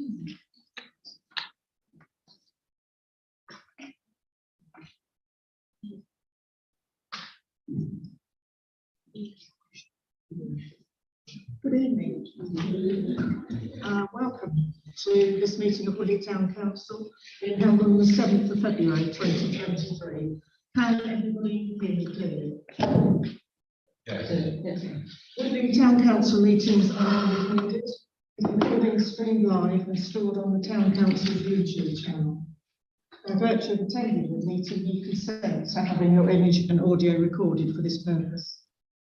Good evening. Welcome to this meeting of Woodley Town Council being held on the 7th of February 2023. Can everybody hear me clearly? Yes. Woodley Town Council meetings are recorded. The recording is streamed live and stored on the Town Council's YouTube channel. By virtue of attending the meeting, you consent to having your image and audio recorded for this purpose.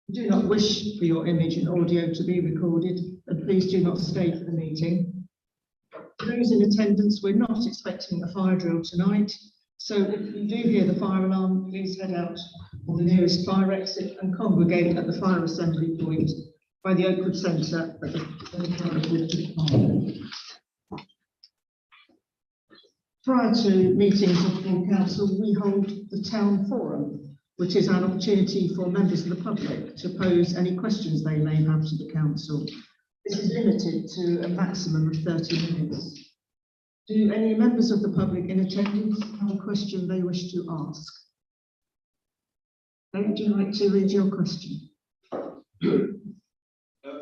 If you do not wish for your image and audio to be recorded, then please do not stay for the meeting. For those in attendance, we're not expecting a fire drill tonight, so if you do hear the fire alarm, please head out on the nearest fire exit and congregate at the fire assembly point by the Oakwood Centre at the front of Woodley Park. Prior to meetings of the council, we hold the town forum, which is an opportunity for members of the public to pose any questions they may have to the council. This is limited to a maximum of 30 minutes. Do any members of the public in attendance have a question they wish to ask? Would you like to read your question?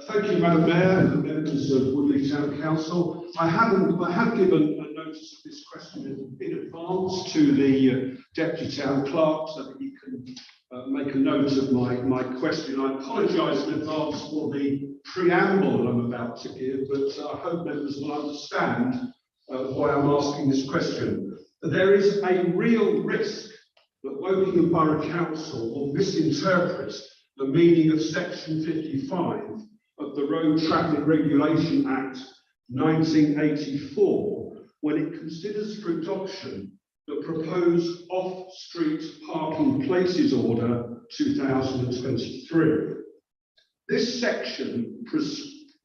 Thank you, Madam Mayor and members of Woodley Town Council. I have given a notice of this question in advance to the Deputy Town Clerk so that he can make a note of my question. I apologise in advance for the preamble I'm about to give, but I hope members will understand why I'm asking this question. There is a real risk that Wokingham Borough Council will misinterpret the meaning of Section 55 of the Road Traffic Regulation Act 1984 when it considers for adoption the proposed Off-Street Parking Places Order 2023. This section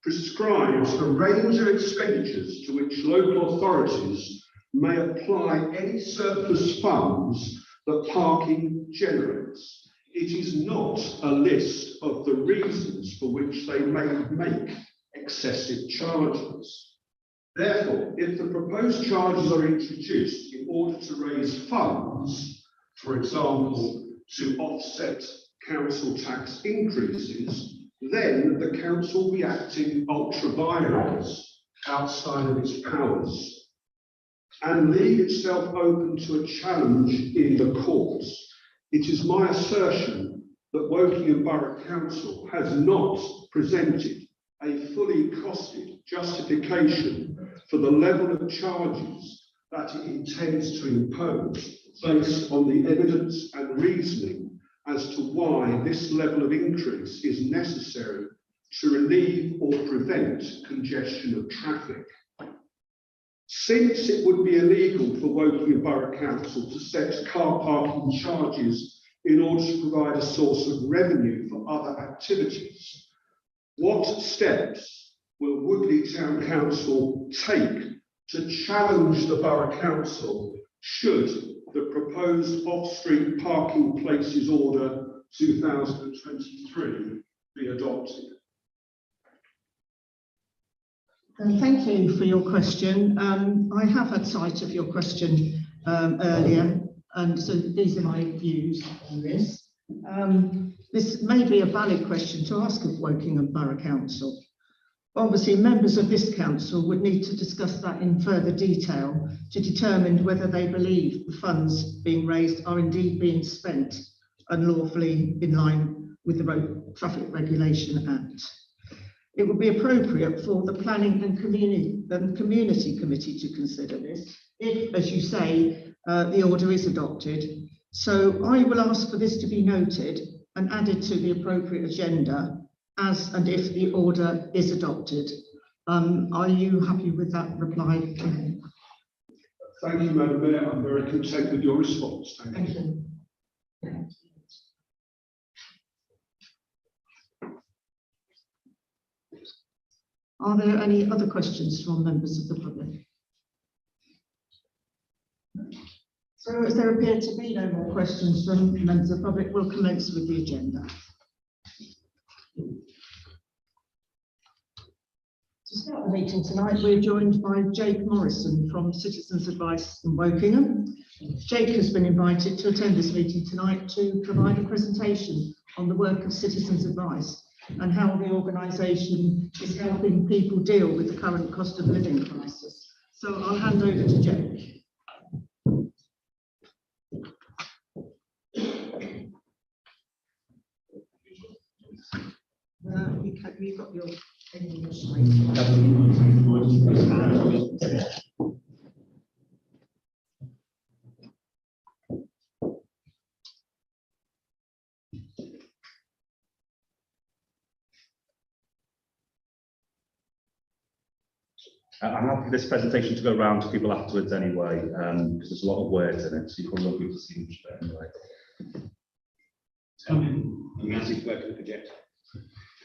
prescribes a range of expenditures to which local authorities may apply any surplus funds that parking generates. It is not a list of the reasons for which they may make excessive charges. Therefore, if the proposed charges are introduced in order to raise funds, for example, to offset council tax increases, then the council will be acting ultra vires outside of its powers and leave itself open to a challenge in the courts. It is my assertion that Wokingham Borough Council has not presented a fully costed justification for the level of charges that it intends to impose based on the evidence and reasoning as to why this level of increase is necessary to relieve or prevent congestion of traffic. Since it would be illegal for Wokingham Borough Council to set car parking charges in order to provide a source of revenue for other activities, what steps will Woodley Town Council take to challenge the Borough Council should the proposed Off-Street Parking Places Order 2023 be adopted? Thank you for your question. I have had sight of your question earlier, and so these are my views on this. This may be a valid question to ask of Wokingham Borough Council. Obviously, members of this council would need to discuss that in further detail to determine whether they believe the funds being raised are indeed being spent unlawfully in line with the Road Traffic Regulation Act. It would be appropriate for the Planning and Community Committee to consider this, if, as you say, the order is adopted. So I will ask for this to be noted and added to the appropriate agenda as and if the order is adopted. Are you happy with that reply? Thank you, Madam Mayor. I'm very content with your response. Thank you. Are there any other questions from members of the public? So as there appear to be no more questions from members of the public, we'll commence with the agenda. To To start the meeting tonight, we're joined by Jake Morrison from Citizens Advice in Wokingham. Jake has been invited to attend this meeting tonight to provide a presentation on the work of Citizens Advice and how the organisation is helping people deal with the current cost of living crisis. So I'll hand over to Jake. You've got your thing on your screen. I'm happy for this presentation to go around to people afterwards anyway, because there's a lot of words in it, so you probably won't be able to see much of it anyway. Magic's working the projector.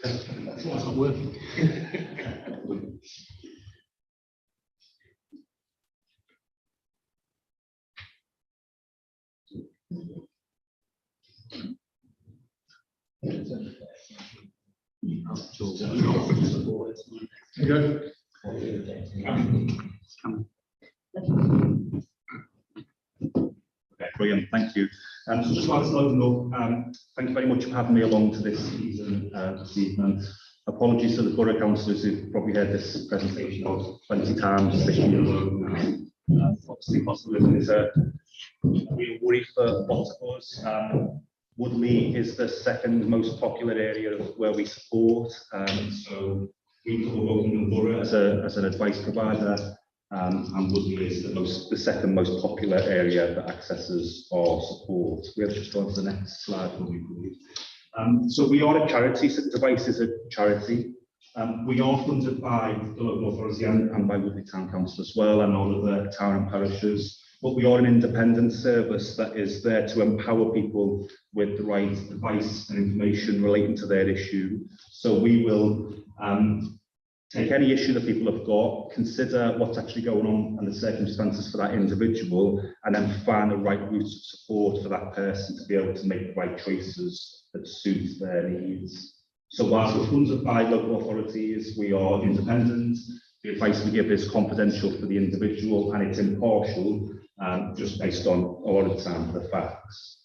That's why it's not working. Okay, brilliant, thank you. So just while it's loading up, thank you very much for having me along to this season this evening. Apologies to the Borough Councillors who've probably heard this presentation about 20 times this year alone. Obviously, cost of living is a real worry for lots of us. Woodley is the second most popular area where we support, so we cover Wokingham Borough as an advice provider, and Woodley is the second most popular area that accesses our support. We have just gone to the next slide, please. So we are a charity. Citizens Advice is a charity. We are funded by the local authority and by Woodley Town Council as well, and all of the town and parishes. But we are an independent service that is there to empower people with the right advice and information relating to their issue. So we will take any issue that people have got, consider what's actually going on and the circumstances for that individual, and then find the right route of support for that person to be able to make the right choices that suit their needs. So whilst we're funded by local authorities, we are independent. The advice we give is confidential for the individual and it's impartial, just based on a lot of the time the facts.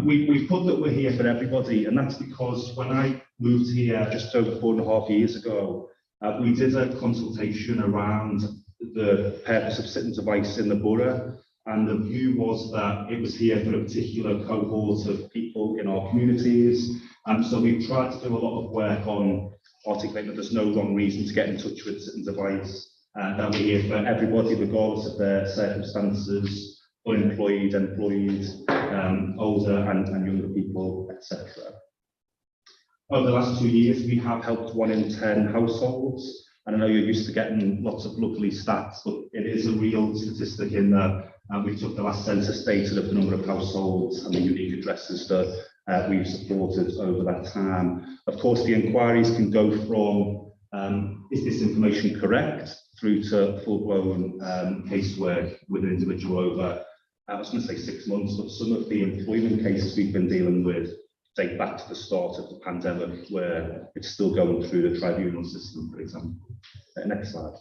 We've put that we're here for everybody, and that's because when I moved here just over 4.5 years ago, we did a consultation around the purpose of Citizens Advice in the borough, and the view was that it was here for a particular cohort of people in our communities. So we've tried to do a lot of work on articulating that there's no wrong reason to get in touch with Citizens Advice, that we're here for everybody regardless of their circumstances, unemployed, employed, older and younger people, etc. Over the last 2 years, we have helped 1 in 10 households, and I know you're used to getting lots of lovely stats, but it is a real statistic in that we took the last census data of the number of households and the unique addresses that we've supported over that time. Of course, the inquiries can go from is this information correct, through to full-blown casework with an individual over, I was going to say 6 months, but some of the employment cases we've been dealing with date back to the start of the pandemic, where it's still going through the tribunal system, for example. Next slide.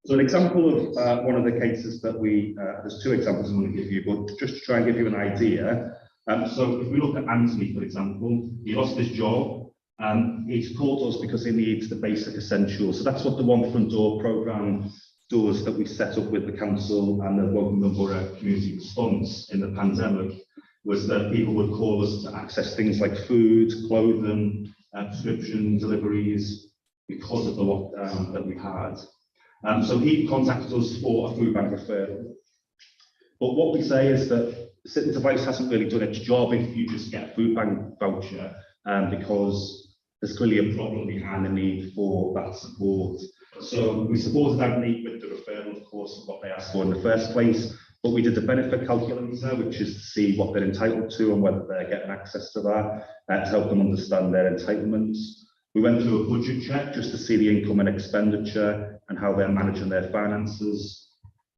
So an example of one of the cases that there's 2 examples I'm going to give you, but just to try and give you an idea. So if we look at Anthony, for example, he lost his job. He's called us because he needs the basic essentials. So that's what the One Front Door programme does, that we set up with the council and the Wokingham Borough Community Response in the pandemic, was that people would call us to access things like food, clothing, prescription deliveries, because of the lockdown that we had. So he contacted us for a food bank referral. But what we say is that Citizens Advice hasn't really done its job if you just get a food bank voucher, because there's clearly a problem behind the need for that support. So we supported Anthony with the referral, of course, of what they asked for in the first place, but we did the benefit calculator, which is to see what they're entitled to and whether they're getting access to that, to help them understand their entitlements. We went through a budget check just to see the income and expenditure and how they're managing their finances,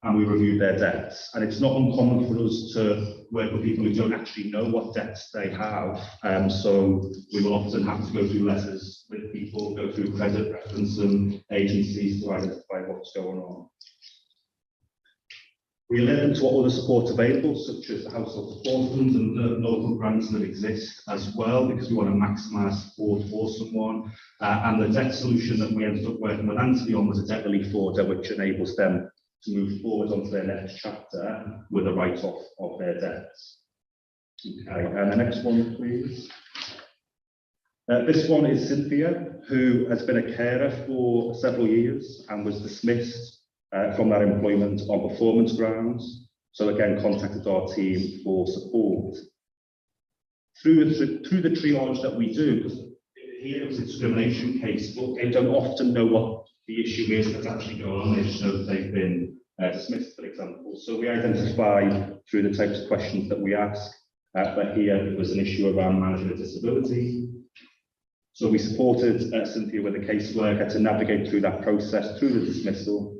and we reviewed their debts. And it's not uncommon for us to work with people who don't actually know what debts they have, so we will often have to go through letters with people, go through credit reference and agencies to identify what's going on. We alert them to what other support available, such as the household support funds and the local grants that exist as well, because we want to maximise support for someone. And the debt solution that we ended up working with Anthony on was a debt relief order, which enables them to move forward onto their next chapter with a write-off of their debts. Okay, and the next one, please. This one is Cynthia, who has been a carer for several years and was dismissed from that employment on performance grounds. So again, contacted our team for support. Through the triage that we do, because here it was a discrimination case, but they don't often know what the issue is that's actually going on. They just know that they've been dismissed, for example. So we identify through the types of questions that we ask, but here it was an issue around management of disability. So we supported Cynthia with a caseworker to navigate through that process, through the dismissal,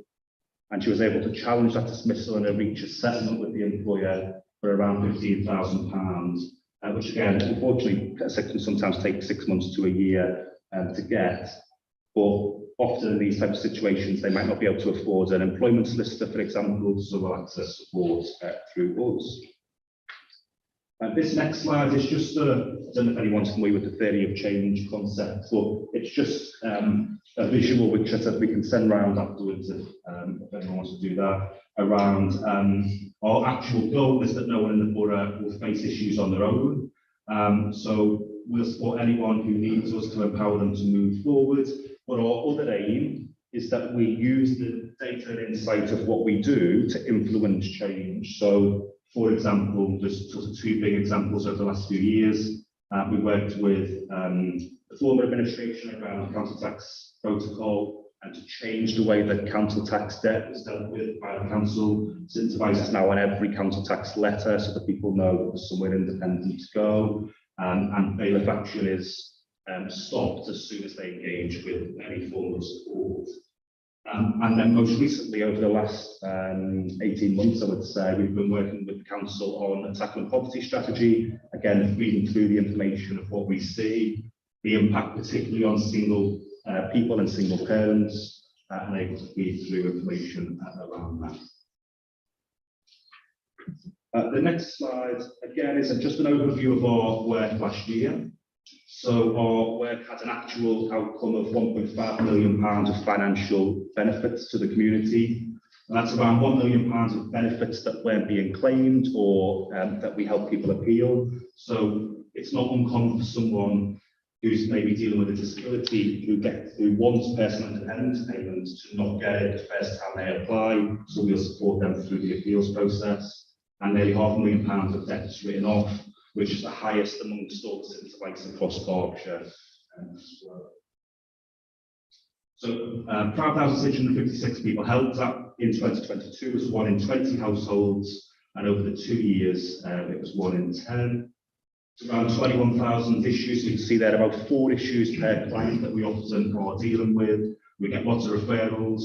and she was able to challenge that dismissal and reach a settlement with the employer for around £15,000, which again, unfortunately, can sometimes take 6 months to a year to get. But often in these types of situations, they might not be able to afford an employment solicitor, for example, so we'll access support through us. And this next slide is just I don't know if anyone's familiar with the theory of change concept, but it's just a visual which I said we can send around afterwards if anyone wants to do that, around our actual goal is that no one in the borough will face issues on their own. So we'll support anyone who needs us to empower them to move forward. But our other aim is that we use the data and insight of what we do to influence change. So, for example, there's sort of two big examples over the last few years. We worked with the former administration around the council tax protocol and to change the way that council tax debt is dealt with by the council. Citizens Advice is now on every council tax letter so that people know that there's somewhere independent to go. And bailiff action is stopped as soon as they engage with any form of support. And then most recently, over the last 18 months, I would say, we've been working with the council on a tackling poverty strategy, again, feeding through the information of what we see, the impact particularly on single people and single parents, and able to feed through information around that. The next slide, again, is just an overview of our work last year. So our work had an actual outcome of £1.5 million of financial benefits to the community. And that's around £1 million of benefits that weren't being claimed or that we help people appeal. So it's not uncommon for someone who's maybe dealing with a disability who wants personal independence payments to not get it the first time they apply. So we'll support them through the appeals process. And nearly £500,000 of debts written off, which is the highest amongst all the Citizens Advice across Berkshire as well. So 5,656 people helped that in 2022 was 1 in 20 households, and over the 2 years it was 1 in 10. It's around 21,000 issues. You can see there about 4 issues per client that we often are dealing with. We get lots of referrals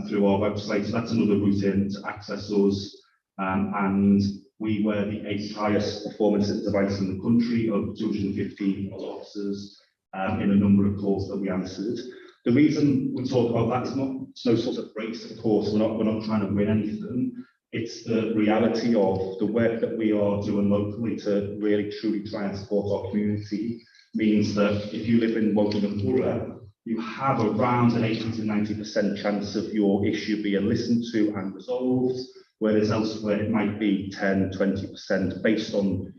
through our website, so that's another route in to access us. And we were the 8th highest performing Citizens Advice in the country of 215 officers in a number of calls that we answered. The reason we talk about that is it's no sort of race, of course. We're not trying to win anything. It's the reality of the work that we are doing locally to really truly try and support our community means that if you live in Wokingham Borough, you have around an 80 to 90% chance of your issue being listened to and resolved, whereas elsewhere it might be 10, 20% based on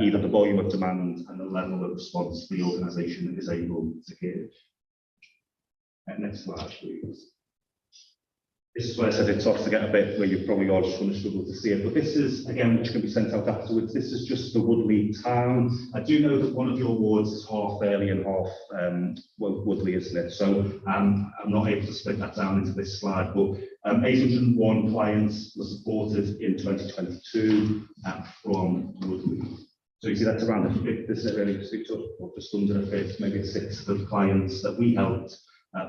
either the volume of demand and the level of response the organisation is able to give. Next slide, please. This is where I said it starts to get a bit where you probably are just going to struggle to see it, but this is, again, which can be sent out afterwards, this is just the Woodley town. I do know that one of your wards is half Fairley and half Woodley, isn't it? So I'm not able to split that down into this slide, but 801 clients were supported in 2022 from Woodley. So you see that's around a fifth, isn't it really, or just under a fifth, maybe a sixth of clients that we helped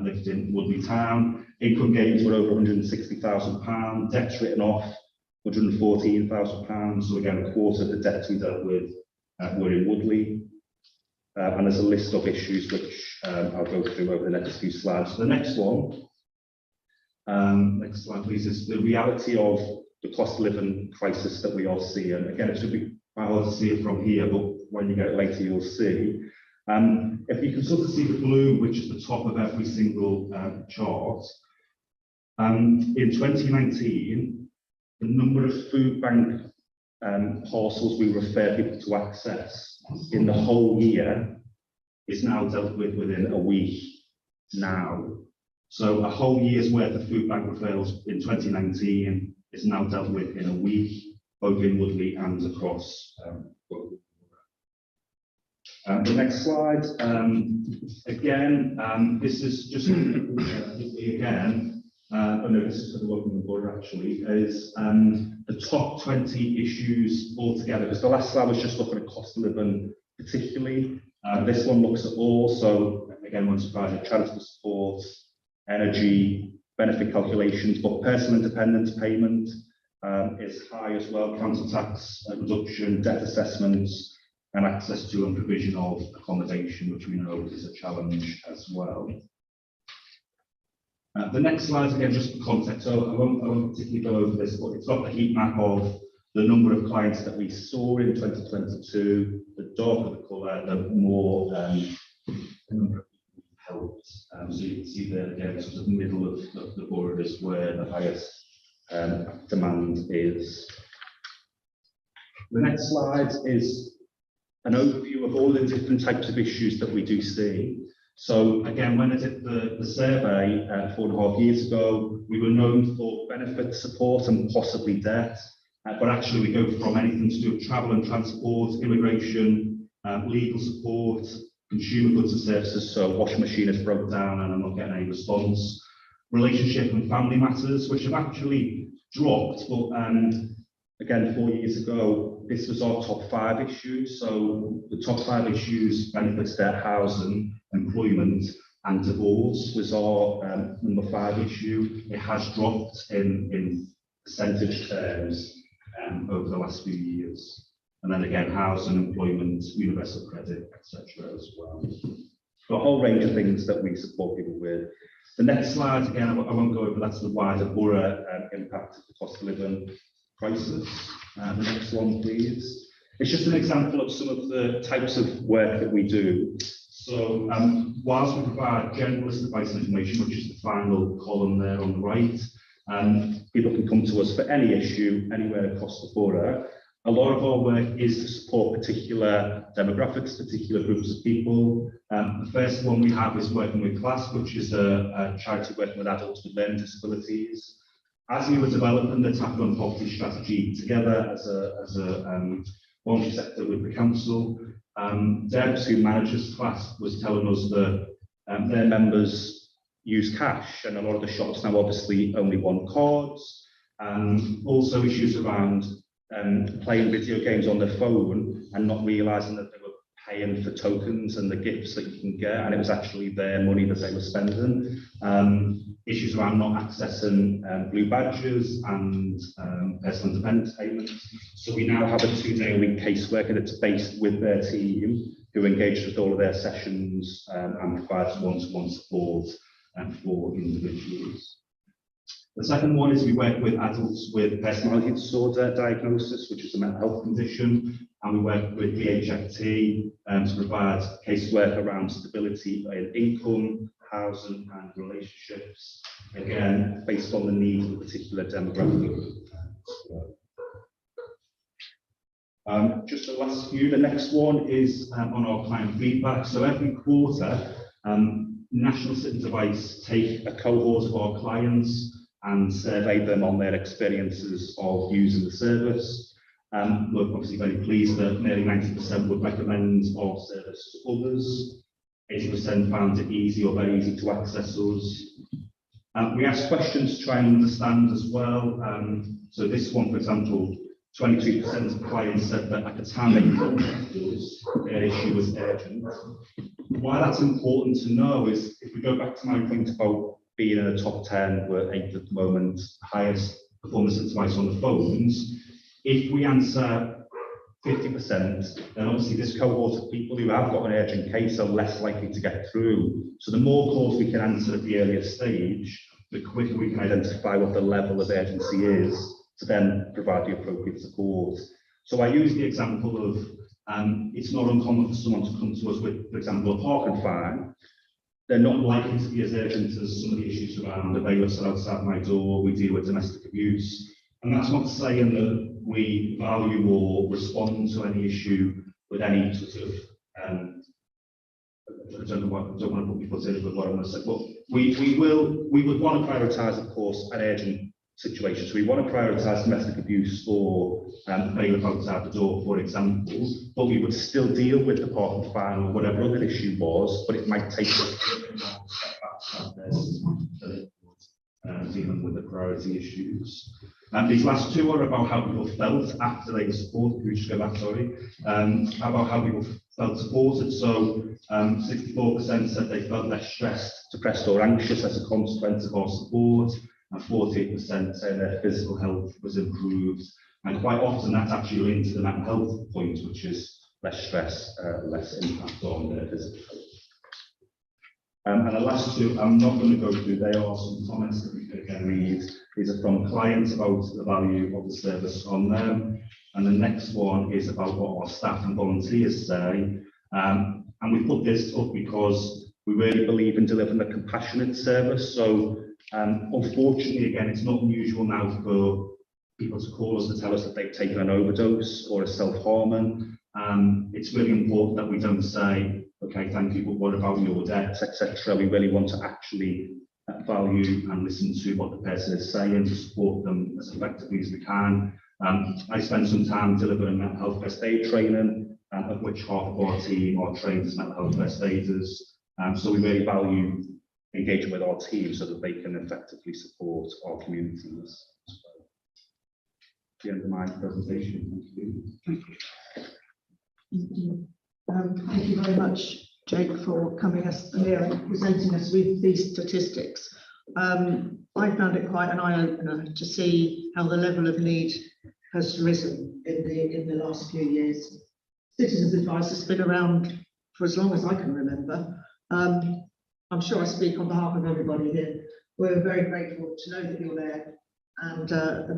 lived in Woodley town. Income gains were over £160,000, debts written off £114,000. So again, a quarter of the debts we dealt with were in Woodley. and there's a list of issues which I'll go through over the next few slides. So the next one, next slide please, is the reality of the cost of living crisis that we all see. And again, it should be quite hard to see it from here, but when you get it later, you'll see. If you can sort of see the blue, which is the top of every single chart, in 2019, the number of food bank parcels we refer people to access in the whole year is now dealt with within a week now. So a whole year's worth of food bank referrals in 2019 is now dealt with in a week, both in Woodley and across the next slide. Again, this is just again, oh no, this is for the Woking Border actually, is the top 20 issues altogether, because the last slide was just looking at cost of living particularly. This one looks at all, so again, one's providing transport support, energy, benefit calculations, but personal independence payment is high as well, council tax reduction, debt assessments, and access to and provision of accommodation, which we know is a challenge as well. The next slide, again, just for context, so I won't particularly go over this, but it's got the heat map of the number of clients that we saw in 2022. The darker the colour, the more the number of people helped. So you can see there, again, sort of the middle of the borough is where the highest demand is. The next slide is an overview of all the different types of issues that we do see. So again, when I did the survey 4.5 years ago, we were known for benefit support and possibly debt, but actually we go from anything to do with travel and transport, immigration, legal support, consumer goods and services, so washing machine has broke down and I'm not getting any response, relationship and family matters, which have actually dropped, but again, 4 years ago, this was our top 5 issues. So the top 5 issues, benefits, debt, housing, employment, and divorce was our number 5 issue. It has dropped in percentage terms over the last few years. And then again, housing, employment, universal credit, etc. as well. So a whole range of things that we support people with. The next slide, again, I won't go over, that's the wider borough impact of the cost of living crisis. The next one, please. It's just an example of some of the types of work that we do. So whilst we provide generalist advice and information, which is the final column there on the right, people can come to us for any issue anywhere across the borough. A lot of our work is to support particular demographics, particular groups of people. The first one we have is working with CLASP, which is a charity working with adults with learning disabilities. As we were developing the tackle on poverty strategy together as a voluntary sector with the council, Debs, who manages CLASP, was telling us that their members use cash, and a lot of the shops now obviously only want cards. Also issues around playing video games on their phone and not realising that they were paying for tokens and the gifts that you can get, and it was actually their money that they were spending. Issues around not accessing blue badges and personal independence payments. So we now have a 2-day-a-week caseworker that's based with their team, who engages with all of their sessions and provides one-to-one support for individuals. The second one is we work with adults with personality disorder diagnosis, which is a mental health condition, and we work with BHFT to provide casework around stability in income, housing and relationships, again, based on the needs of a particular demographic. Just the last few, the next one is on our client feedback. So every quarter, National Citizens Advice take a cohort of our clients and survey them on their experiences of using the service. We're obviously very pleased that nearly 90% would recommend our service to others. 80% found it easy or very easy to access us. We asked questions to try and understand as well. So this one, for example, 22% of clients said that at the time they contacted us, their issue was urgent. Why that's important to know is, if we go back to my point about being in the top 10, we're 8th at the moment, highest performance advice on the phones. If we answer 50%, then obviously this cohort of people who have got an urgent case are less likely to get through. So the more calls we can answer at the earlier stage, the quicker we can identify what the level of urgency is to then provide the appropriate support. So I use the example of it's not uncommon for someone to come to us with, for example, a parking fine. They're not likely to be as urgent as some of the issues around the bailiffs are outside my door, we deal with domestic abuse. And that's not saying that we value or respond to any issue with any sort of, I don't want to put people in with what I want to say, but we would want to prioritise, of course, an urgent situation. So we want to prioritise domestic abuse or bailiff outside the door, for example, but we would still deal with the parking fine or whatever other issue was, but it might take us dealing with the priority issues. And these last two are about how people felt after they were supported. Can we just go back, sorry? About how people felt supported. So 64% said they felt less stressed, depressed or anxious as a consequence of our support, and 48% saying their physical health was improved. And quite often that's actually linked to the mental health point, which is less stress, less impact on their physical health. And the last two, I'm not going to go through, they are some comments that we can again read. These are from clients about the value of the service on them. And the next one is about what our staff and volunteers say. And we put this up because we really believe in delivering a compassionate service. So unfortunately, again, it's not unusual now for people to call us to tell us that they've taken an overdose or a self-harming. It's really important that we don't say, okay, thank you, but what about your debts, etc. We really want to actually value and listen to what the person is saying to support them as effectively as we can. I spent some time delivering mental health first aid training, of which half of our team are trained as mental health first aiders. So we really value engaging with our team so that they can effectively support our communities. The end of my presentation. Thank you. Thank you very much, Jake, for coming us here and presenting us with these statistics. I found it quite an eye-opener to see how the level of need has risen in the last few years. Citizens Advice has been around for as long as I can remember. I'm sure I speak on behalf of everybody here. We're very grateful to know that you're there, and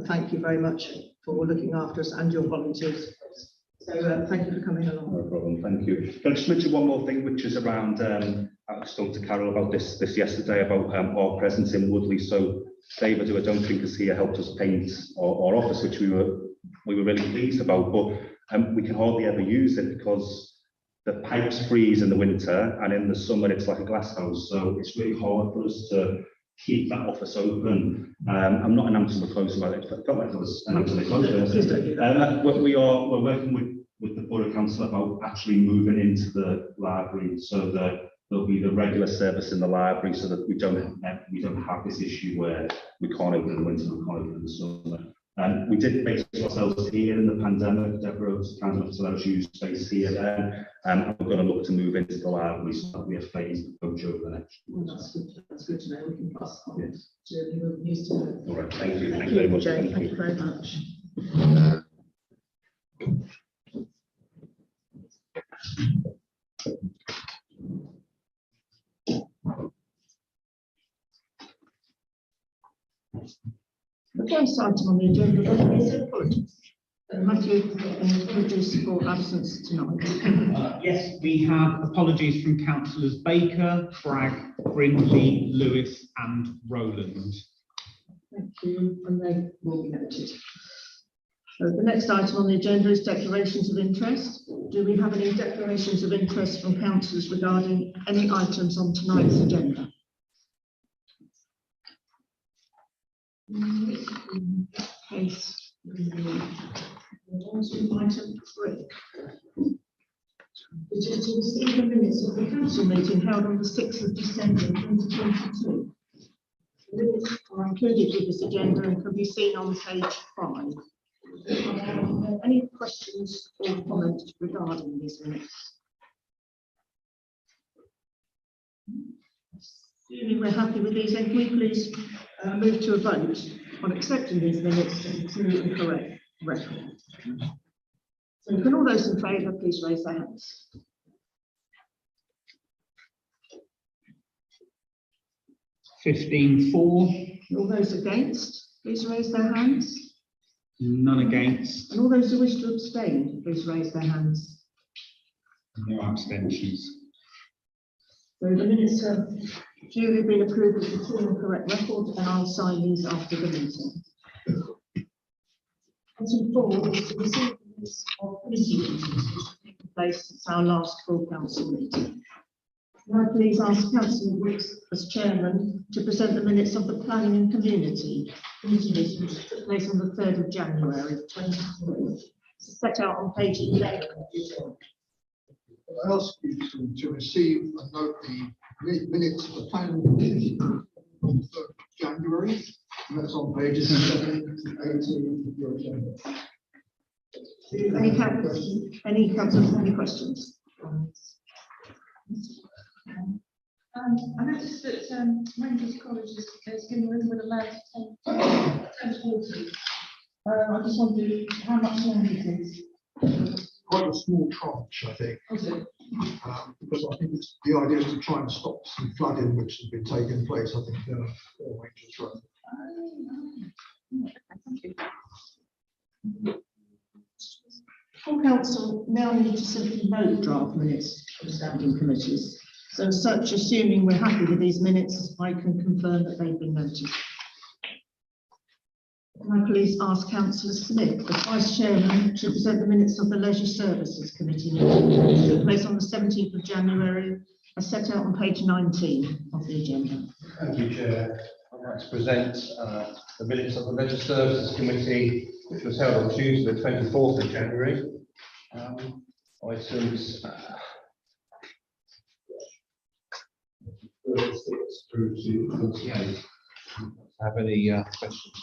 thank you very much for looking after us and your volunteers. So thank you for coming along. No problem, thank you. Can I just mention one more thing, which is around, I spoke to Carol about this yesterday, about our presence in Woodley. So David, who I don't think is here, helped us paint our office, which we were really pleased about, but we can hardly ever use it because the pipes freeze in the winter, and in the summer it's like a glass house. So it's really hard for us to keep that office open. I'm not announcing we're closing, but it felt like I was announcing it closing. We're working with the Borough Council about actually moving into the library, so that there'll be the regular service in the library, so that we don't have this issue where we can't open in the winter, we can't open in the summer. We did base ourselves here in the pandemic. Deborah was kind enough to let us use space here then, and we're going to look to move into the library, so that'll be a phased approach over the next year. Well, that's good to know. We can pass on to who used to know. All right, thank you. Thank you very much. Jane, thank you very much. The first item on the agenda is input. Matthew, introduce for absence tonight. Yes, we have apologies from councillors Baker, Bragg, Brindley, Lewis and Rowland. Thank you, and they will be noted. So the next item on the agenda is declarations of interest. Do we have any declarations of interest from councillors regarding any items on tonight's agenda? Case item 3. Which is to receive the minutes of the council meeting held on the 6th of December 2022. The minutes are included with this agenda and can be seen on page 5. Any questions or comments regarding these minutes? Assuming we're happy with these, then can we please move to a vote on accepting these minutes to the true and correct record? So can all those in favour please raise their hands? For. And all those against, please raise their hands. None against. And all those who wish to abstain, please raise their hands. No abstentions. So the minutes have duly been approved with the full and correct record, and I'll sign these after the meeting. Item 4 is to receive the minutes of committee meetings which have taken place since our last full council meeting. Can I please ask Councillor Wicks as chairman to present the minutes of the Planning and Community committee meeting which took place on the 3rd of January 2023. It's set out on page 11 of the agenda. I ask you to receive and note the minutes of the planning committee on the 3rd of January. And that's on pages 7 to 18 of your agenda. Any councillors have any questions? I noticed that Rangers College is given room with allowed to 10 I just wondered how much land it is. Quite a small tranche, I think. Because I think the idea is to try and stop some flooding which has been taking place, I think, all Rangers Road. Thank you. Full council now need to simply vote draft minutes from standing committees. So as such, assuming we're happy with these minutes, I can confirm that they've been noted. Can I please ask Councillor Smith, the Vice Chairman, to present the minutes of the Leisure Services Committee meeting which took place on the 17th of January, as set out on page 19 of the agenda. Thank you, Chair. I'd like to present the minutes of the Leisure Services Committee, which was held on Tuesday, the 24th of January. Items 36 through to 48. Have any questions?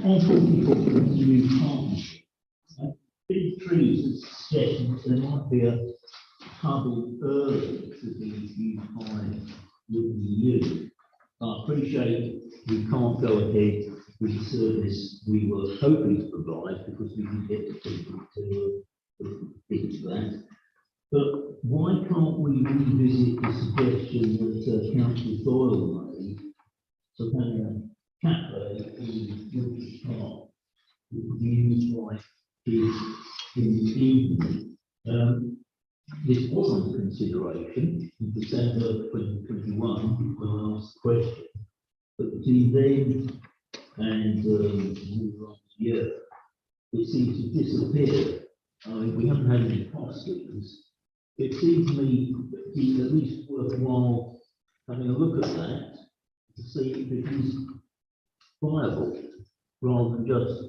On 44, new partnership. Big trees are suggesting that there might be a trouble early to be unified with the EU. I appreciate we can't go ahead with the service we were hoping to provide because we didn't get the people to fix that. But why can't we revisit the suggestion that Councillor Doyle made to have a cafe in Wiltshire Park that would be used like this in the evening? This was under consideration in December 2021 when I asked the question, but between then and last year, it seems to disappear. We haven't had any costings. It seems to me that it's at least worthwhile having a look at that to see if it is viable rather than just.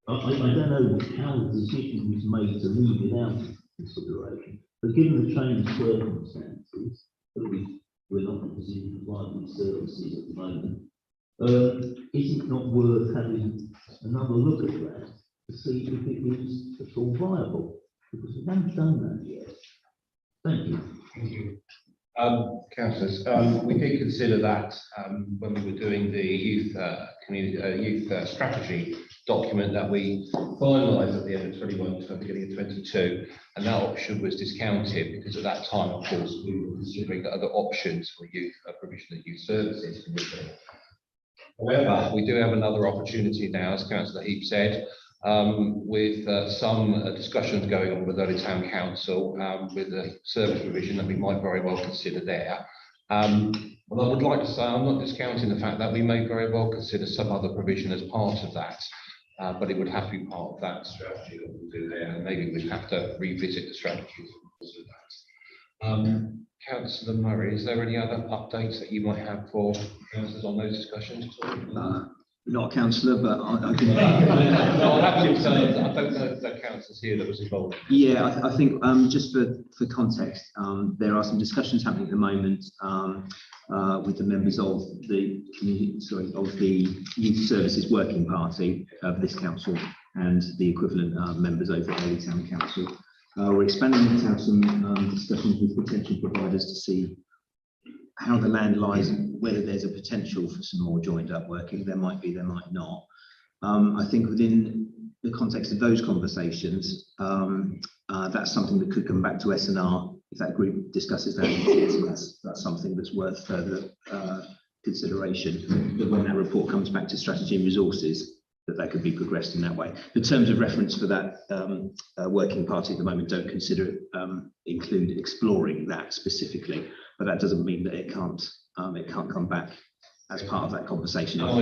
I don't know how the decision was made to leave it out of consideration, but given the changed circumstances that we're not in a position to provide these services at the moment, is it not worth having another look at that to see if it is at all viable? Because we haven't done that yet. Thank you. Thank you. Councillors, we did consider that when we were doing the youth strategy document that we finalised at the end of 21 to the beginning of 22, and that option was discounted because at that time, of course, we were considering the other options for youth provision of youth services. However, we do have another opportunity now, as Councillor Heap said, with some discussions going on with Early Town Council with the service provision that we might very well consider there. Well, I would like to say I'm not discounting the fact that we may very well consider some other provision as part of that, but it would have to be part of that strategy that we'll do there, and maybe we'd have to revisit the strategies for that. Councillor Murray, is there any other updates that you might have for councillors on those discussions? Not a councillor, but I can. No, I'll have to say, I don't know if that councillor's here that was involved. Yeah, I think just for context, there are some discussions happening at the moment with the members of the Youth Services Working Party of this council and the equivalent members over at Early Town Council. We're expanding to have some discussions with potential providers to see how the land lies, whether there's a potential for some more joined up working. There might be, there might not. I think within the context of those conversations, that's something that could come back to S&R if that group discusses that. That's something that's worth further consideration. But when that report comes back to strategy and resources, that could be progressed in that way. The terms of reference for that working party at the moment don't consider include exploring that specifically, but that doesn't mean that it can't come back as part of that conversation. I'm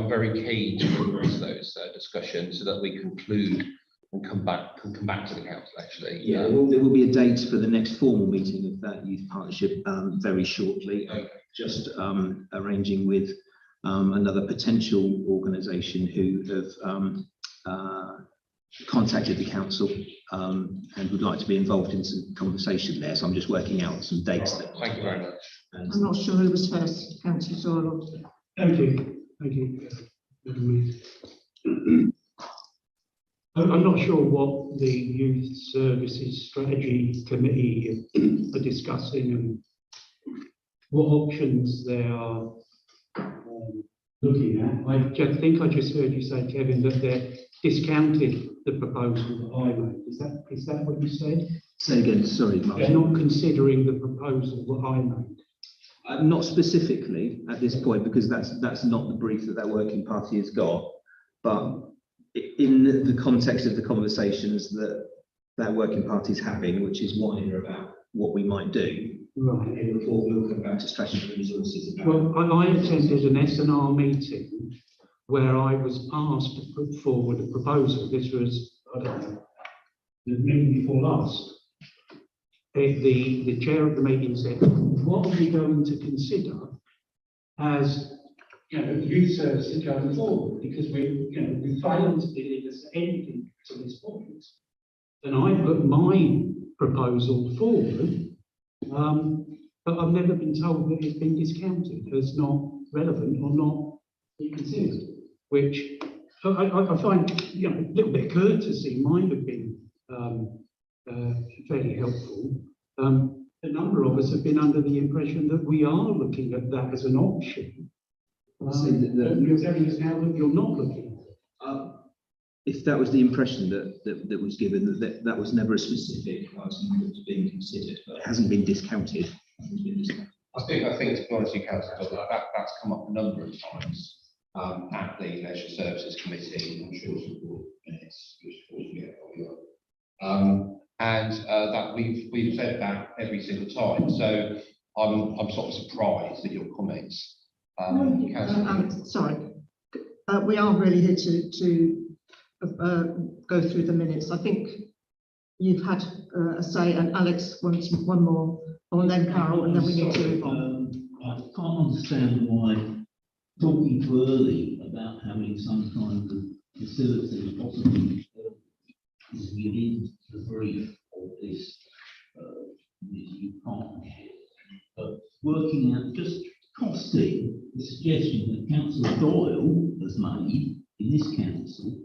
very keen to progress those discussions so that we conclude and come back to the council actually. Yeah, there will be a date for the next formal meeting of that youth partnership very shortly. Okay. Just arranging with another potential organisation who have contacted the council and would like to be involved in some conversation there. So I'm just working out some dates. Thank you very much. I'm not sure who was first, Councillor Doyle. Thank you. Thank you. I'm not sure what the Youth Services Strategy Committee are discussing and what options they are looking at. I think I just heard you say, Kevin, that they're discounted the proposal that I made. Is that what you said? Say again, sorry, Mark. They're not considering the proposal that I made. Not specifically at this point, because that's not the brief that working party has got. But in the context of the conversations that working party is having, which is wider about what we might do, right, and before we'll come back to strategy and resources. Well, I attended an S&R meeting where I was asked to put forward a proposal. This was, I don't know, the meeting before last. The chair of the meeting said, what are we going to consider as, youth services going forward? Because we failed to deliver anything to this point. And I put my proposal forward, but I've never been told that it's been discounted as not relevant or not considered, which I find, a little bit of courtesy might have been fairly helpful. A number of us have been under the impression that we are looking at that as an option. You're telling us now that you're not looking at it. If that was the impression that was given, that was never a specific item that was being considered, but it hasn't been discounted. I think to be honest, Councillor, that's come up a number of times at the Leisure Services Committee. I'm sure some board minutes, and that we've said that every single time. So I'm sort of surprised at your comments. Sorry, we are really here to go through the minutes. I think you've had a say, and Alex wants one more, and then Carol, and then we need to move on. I can't understand why talking too early about having some kind of facility possibly is within the brief of this new partnership. But working out just costing the suggestion that Councillor Doyle has made in this council,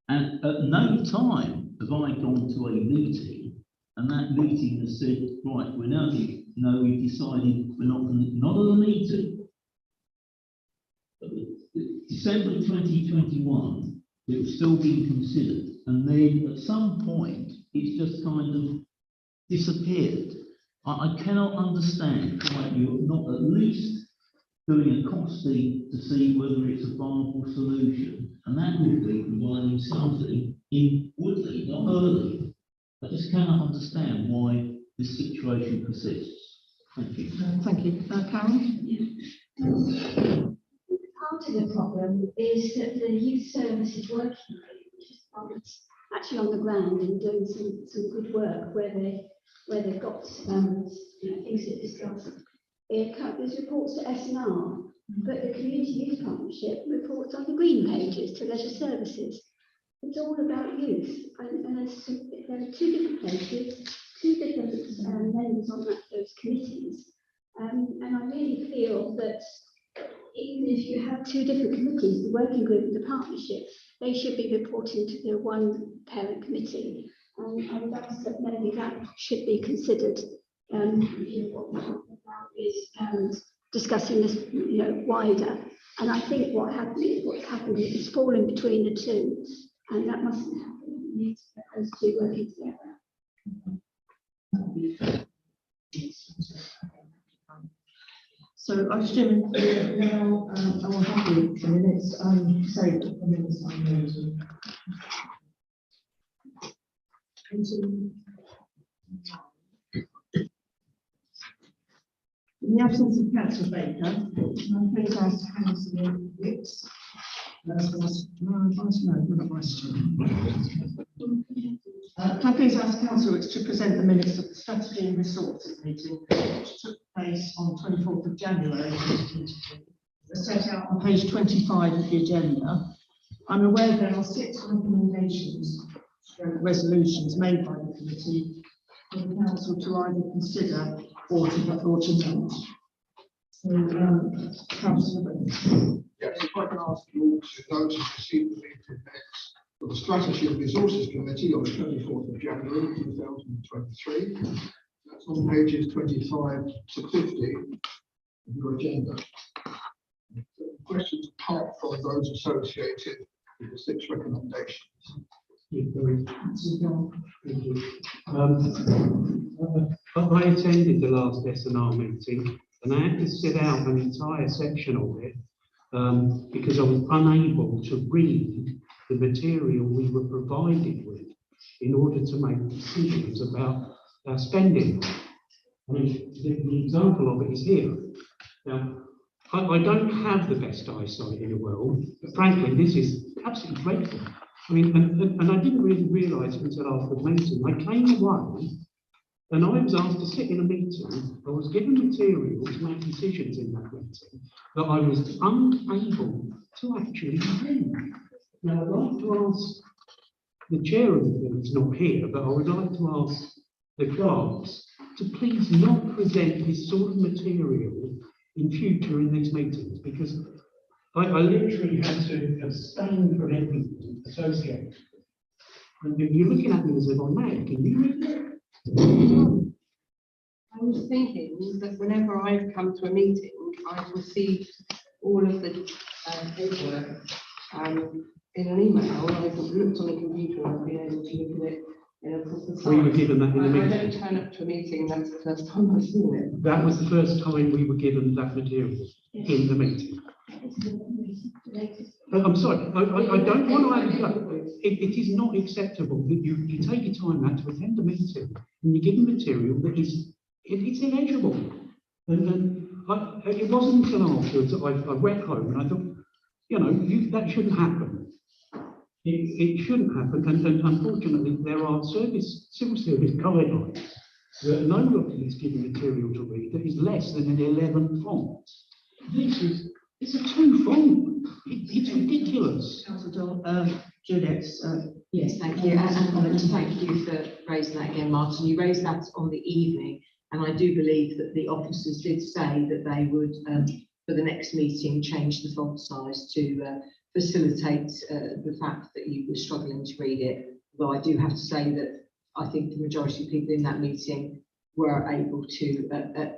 and at no time have I gone to a meeting and that meeting has said, right, we've decided we're not at a meeting. December 2021, it was still being considered, and then at some point it's just kind of disappeared. I cannot understand why you're not at least doing a costing to see whether it's a viable solution, and that would be providing something in Woodley, not early. I just cannot understand why this situation persists. Thank you. Thank you. Carol? Part of the problem is that the youth services working group, which is actually on the ground and doing some good work where they've got things to discuss. There's reports to S&R, but the Community Youth Partnership reports on the green pages to Leisure Services. It's all about youth, and there are two different places, two different members on those committees, and I really feel that even if you have two different committees, the working group and the partnership, they should be reporting to the one parent committee. I would ask that maybe that should be considered. is discussing this, wider. And I think what's happened is it's fallen between the two, and that mustn't happen. It needs to get those two working together. So I assume now I will have the minutes, say the minutes I'm going to. In the absence of Councillor Baker, I'm please ask Councillor Wicks. Can I please ask Councillor Wicks to present the minutes of the Strategy and Resources meeting which took place on 24th of January 2022, as set out on page 25 of the agenda. I'm aware there are 6 recommendations, resolutions made by the committee for the council to either consider or to note. So, Councillor Wicks. Yes, if I can ask you all to note and receive the meeting minutes for the Strategy and Resources Committee on the 24th of January 2023. That's on pages 25 to 50 of your agenda. Questions apart from those associated with the 6 recommendations. I attended the last S&R meeting and I had to sit out an entire section of it because I was unable to read the material we were provided with in order to make decisions about our spending. I mean, the example of it is here. Now, I don't have the best eyesight in the world, but frankly, this is absolutely dreadful. I mean, and I didn't really realise until after the meeting. I came away and I was asked to sit in a meeting. I was given material to make decisions in that meeting that I was unable to actually read. Now, I'd like to ask the chair of the thing, is not here, but I would like to ask the clerks to please not present this sort of material in future in these meetings, because I literally had to abstain from everything associated. And you're looking at me as if I'm mad. Can you read it? I was thinking that whenever I've come to a meeting, I've received all of the paperwork in an email. I've looked on the computer and I've been able to look at it in a proper time. We were given that in the I meeting. don't turn up to a meeting and that's the first time I've seen it. That was the first time we were given that material in the meeting. I'm sorry, I don't want to add. It is not acceptable that you take your time out to attend a meeting and you're given material that is it's illegible. And it wasn't until afterwards that I went home and I thought, that shouldn't happen. It shouldn't happen. And unfortunately, there are civil service guidelines that nobody is given material to read that is less than an 11 font. It's a 2 font. It's ridiculous. Juliet. Yes, thank you. And thank you for raising that again, Martin. You raised that on the evening, and I do believe that the officers did say that they would, for the next meeting, change the font size to facilitate the fact that you were struggling to read it. Though I do have to say that I think the majority of people in that meeting were able to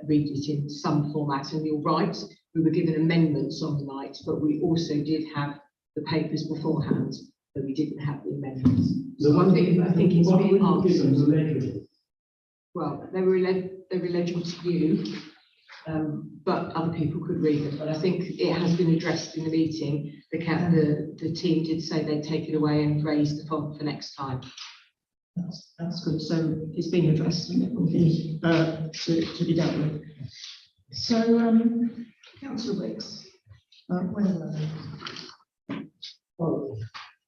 read it in some format. And you're right, we were given amendments on the night, but we also did have the papers beforehand, but we didn't have the amendments. So I think it's been answered. Well, they were illegible to you, but other people could read it. But I think it has been addressed in the meeting. The team did say they'd take it away and raise the font for next time. That's good. So it's been addressed and it will be to be dealt with. So, Councillor Wicks, where were they? Oh,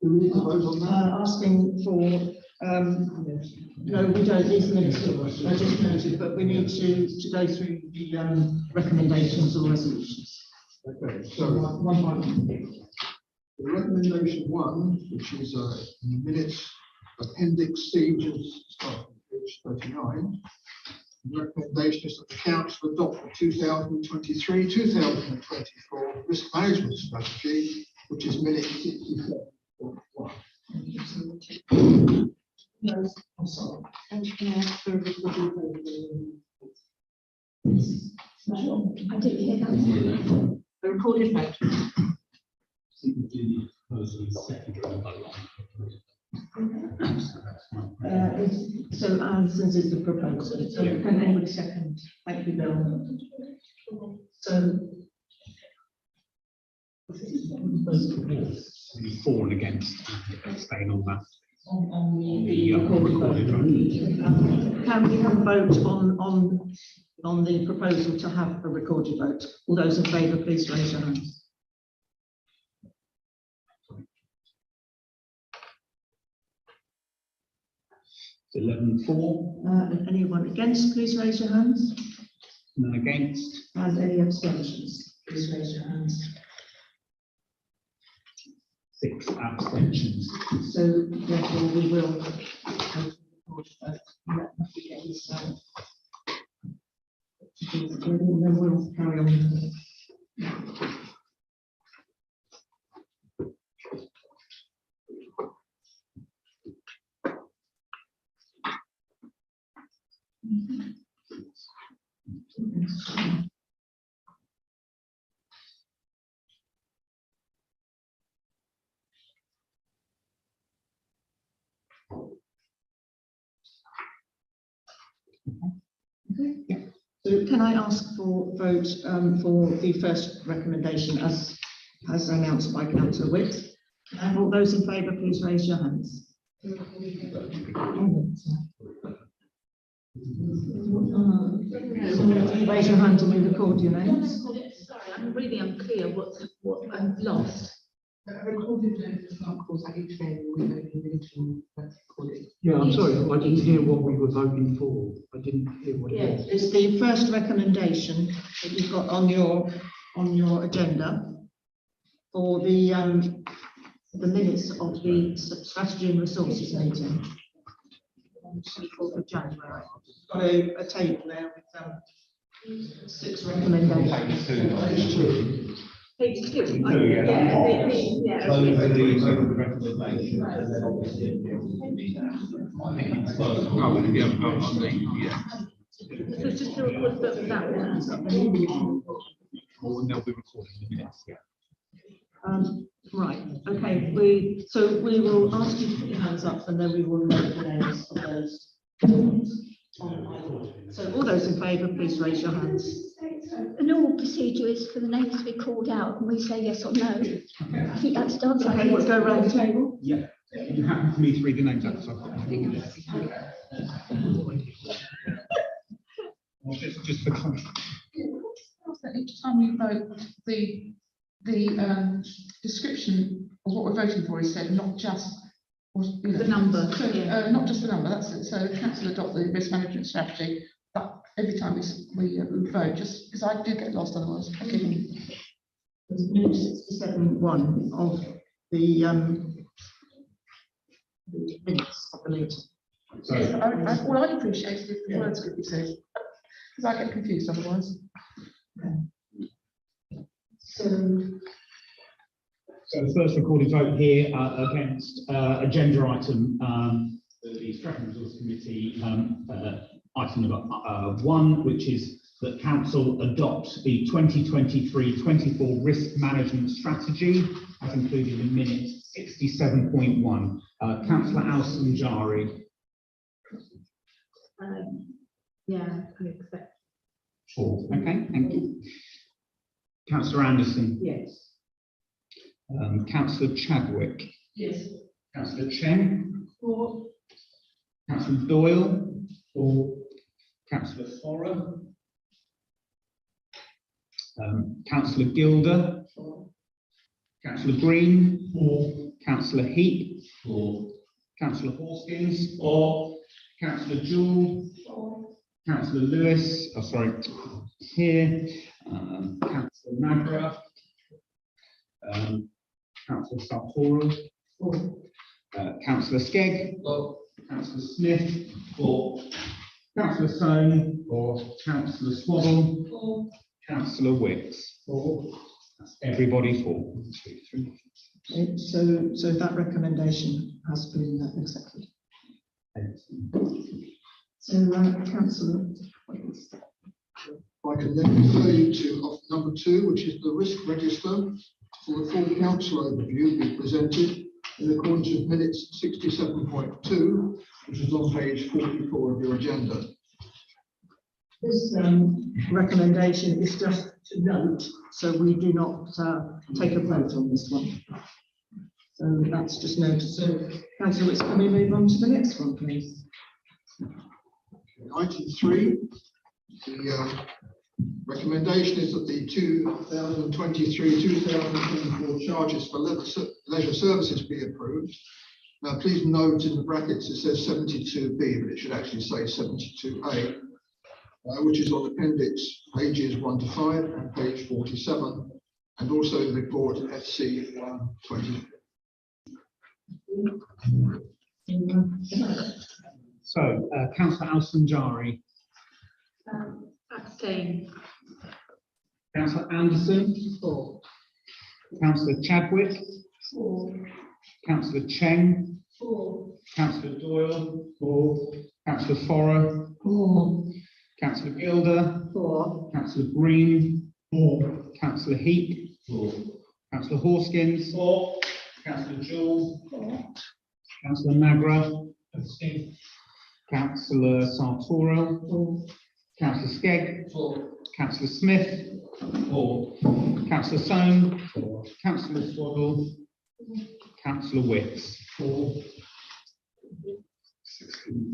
do we need to vote on that? Asking for, no, we don't, these minutes are just noted, but we need to go through the recommendations or resolutions. Okay, so one by one. the recommendation 1, which is in the minutes, Appendix C, which is starting on page 39. The recommendation is that the council adopt the 2023-2024 risk management strategy, which is minute 67.1. No, I'm sorry. And can I ask for a I didn't hear that. A recorded vote. So Alison's is the proposal. So can anybody second? Thank you, Bill. So For and against, staying on that. on The recorded vote. Can we have a vote on the proposal to have a recorded vote? All those in favour, please raise your hands. It's 11-4, Anyone against, please raise your hands. none against, And any abstentions, please raise your hands. 6 abstentions. So therefore we will go to the recorded vote. Let me get this, and then we'll carry on. So can I ask for vote for the first recommendation as announced by Councillor Witt? And all those in favour, please raise your hands. Raise your hand and we record your names. Sorry, I'm really unclear what I've lost. A recorded vote does not cause that each name we vote individually, that's recorded. Yeah, I'm sorry, I didn't hear what we were voting for. I didn't hear what it was. It's the first recommendation that you've got on your agenda for the minutes of the strategy and resources meeting on 24th of January. Got a table there with 6 recommendations. Page 2. Yeah. So just to report that one. Or they'll be recording the minutes, yeah. Right, okay, we will ask you to put your hands up and then we will note the names of those. So all those in favour, please raise your hands. The normal procedure is for the names to be called out and we say yes or no. I think that starts like Okay, we'll go around the table. Yeah. You happen for me to read the names out, so just for context. Each time we vote, the description of what we're voting for is said, not just The number, So, yeah. not just the number, that's it. So the council adopt the risk management strategy, but every time we vote, just because I do get lost otherwise. Okay. Minutes 67.1 of the minutes of the meeting. Yes, what I'd appreciate is if the words could be said, because I get confused otherwise. So the first recorded vote here against agenda item, the Strategy and Resource Committee, item number 1, which is that council adopt the 2023-24 risk management strategy, as included in minutes 67.1. Councillor Alison Jari. Yeah, I expect. Sure. Okay, thank you. Councillor Anderson. Yes. Councillor Chadwick. Yes. Councillor Chen. For. Councillor Doyle. For. Councillor Forer. Councillor Gilder. For. Councillor Green. For. Councillor Heap. For. Councillor Hoskins. For. Councillor Jewell. For. Councillor Lewis. Oh, sorry. Here. Councillor Nagra. Councillor Sartora. Councillor Skegg. Councillor Smith. For. Councillor Soane. For. Councillor Swaddle. Councillor Wicks. That's everybody for. 1, 2, 3. So that recommendation has been accepted. So Councillor. I can then refer you to number 2, which is the risk register for the full council overview be presented in accordance with minutes 67.2, which is on page 44 of your agenda. This recommendation is just to note, so we do not take a vote on this one. So that's just noted. So, Councillor Wicks, can we move on to the next one, please? Item 3, the recommendation is that the 2023-2024 charges for leisure services be approved. Now, please note in the brackets it says 72B, but it should actually say 72A, which is on appendix pages 1 to 5 and page 47, and also the report FC 120. So, Councillor Al-Sanjari, Abstain. Councillor Anderson, 4. Councillor Chadwick, 4. Councillor Cheng, 4. Councillor Doyle, 4. Councillor Forrer, 4. Councillor Gilder, 4. Councillor Green, 4. Councillor Heap, 4. Councillor Horskins, 4. Councillor Jewell, 4. Councillor Nagra, Councillor Sartoro, 4. Councillor Skegg, 4. Councillor Smith, 4. Councillor Soane, 4. Councillor Swaddle, Councillor Wicks, 4.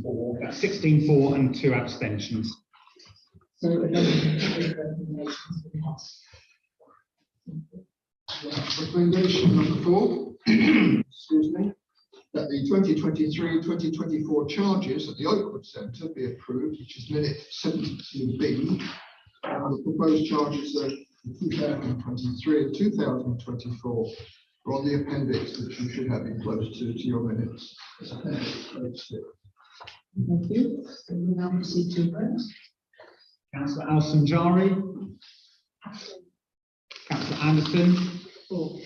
16-4. That's 16-4 and 2 abstentions. So recommendations we have. Recommendation number 4, excuse me, that the 2023-2024 charges at the Oakwood Centre be approved, which is minute 72B. The proposed charges are 2023 and 2024 are on the appendix, which you should have in close to your minutes. It's appendix page 6. Thank you. So we now proceed to vote. Councillor Al-Sanjari, Councillor Anderson, 4.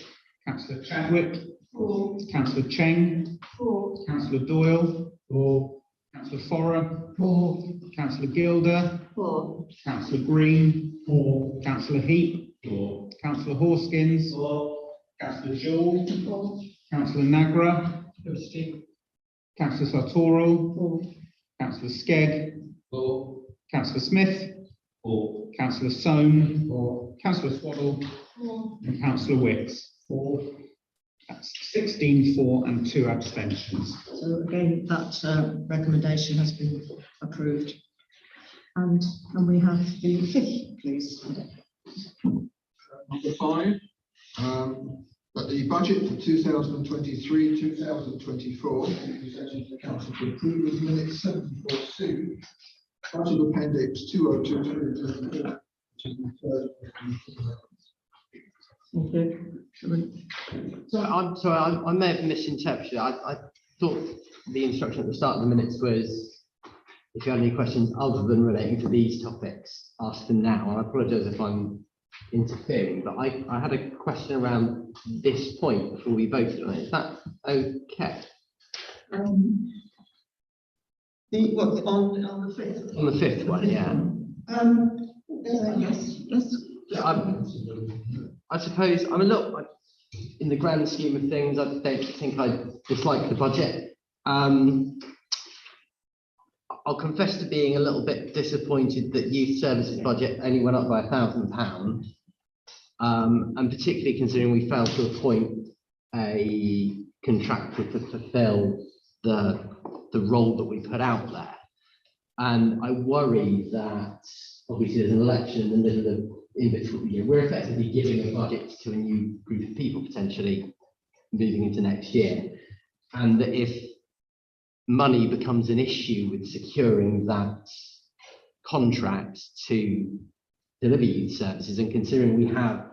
Councillor Chadwick, 4. Councillor Cheng, 4. Councillor Doyle, 4. Councillor Forrer, 4. Councillor Gilder, 4. Councillor Green, 4. Councillor Heap, 4. Councillor Horskins, 4. Councillor Jewell, 4. Councillor Nagra, Councillor Sartoro, 4. Councillor Skegg, 4. Councillor Smith, 4. Councillor Soane, 4. Councillor Swaddle, 4. and Councillor Wicks. 4. That's 16-4 and 2 abstentions. So again, that recommendation has been approved. And can we have the 5th, please? Number 5, that the budget for 2023-2024 be presented to the council to approve with minutes 74C, budget appendix 2022. Thank you. So I'm sorry, I may have misinterpreted. I thought the instruction at the start of the minutes was, if you had any questions other than relating to these topics, ask them now. And I apologise if I'm interfering, but I had a question around this point before we voted on it. Is that okay? On the 5th? On the 5th one, yeah. Yes. I suppose I'm a little, in the grand scheme of things, I don't think I dislike the budget. I'll confess to being a little bit disappointed that youth services budget only went up by £1,000, and particularly considering we failed to appoint a contractor to fulfil the role that we put out there. And I worry that obviously there's an election in the middle of we're effectively giving a budget to a new group of people potentially moving into next year, and that if money becomes an issue with securing that contract to deliver youth services, and considering we have,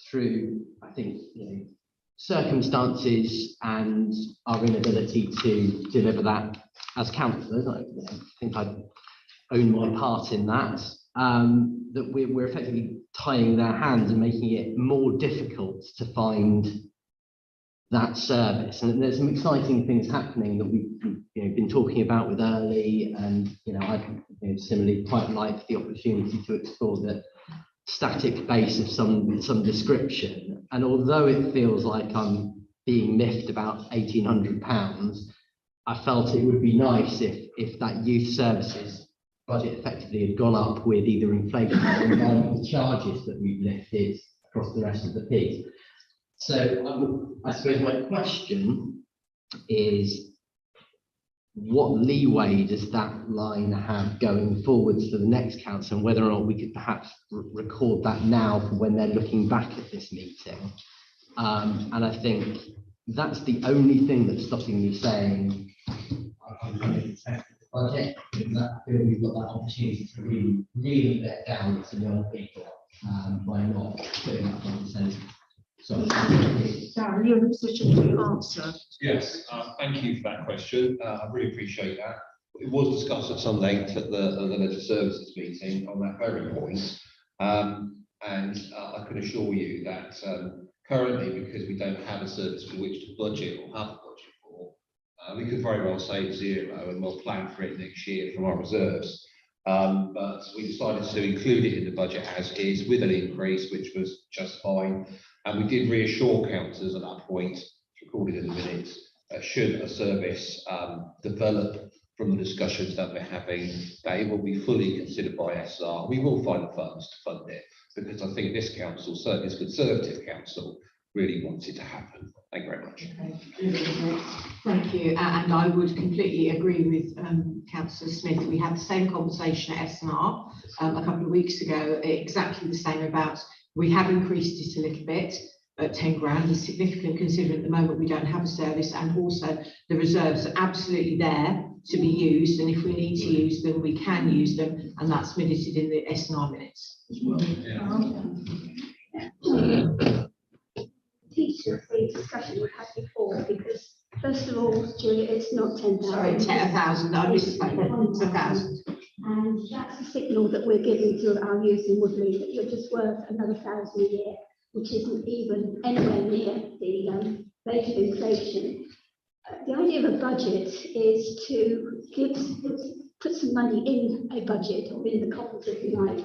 through I think circumstances and our inability to deliver that as councillors, I think I own my part in that. That we're effectively tying their hands and making it more difficult to find that service. And there's some exciting things happening that we've been talking about with Early, and I similarly quite like the opportunity to explore the static base of some description. And although it feels like I'm being miffed about £1,800, I felt it would be nice if that youth services budget effectively had gone up with either inflation or environmental charges that we've lifted across the rest of the piece. So I suppose my question is, what leeway does that line have going forwards to the next council, and whether or not we could perhaps record that now for when they're looking back at this meeting? And I think that's the only thing that's stopping me saying I'm going to protect the budget, because I feel we've got that opportunity to really let down some young people by not putting up 1%. So, Darren, you're in a position to answer. Yes, thank you for that question. I really appreciate that. It was discussed at some length at the Leisure Services meeting on that very point. And I can assure you that currently, because we don't have a service for which to budget or have a budget for, we could very well save zero and we'll plan for it next year from our reserves. But we decided to include it in the budget as is, with an increase, which was just fine. And we did reassure councillors at that point, recorded in the minutes, that should a service develop from the discussions that we're having, that it will be fully considered by SR. We will find the funds to fund it, because I think this council, certainly this Conservative council, really wants it to happen. Thank you very much. Thank you, and I would completely agree with Councillor Smith. We had the same conversation at SNR a couple of weeks ago, exactly the same about, we have increased it a little bit, but 10 grand is significant considering at the moment we don't have a service, and also the reserves are absolutely there to be used, and if we need to use them, we can use them, and that's minuted in the SNR minutes. Teacher-free discussion we had before, because first of all, Julia, it's not 10,000. Sorry, 1,000. I misspoke. It's 1,000. And that's a signal that we're giving to our youth in Woodley that you're just worth another 1,000 a year, which isn't even anywhere near the rate of inflation. The idea of a budget is to put some money in a budget, or in the coffers, if you like,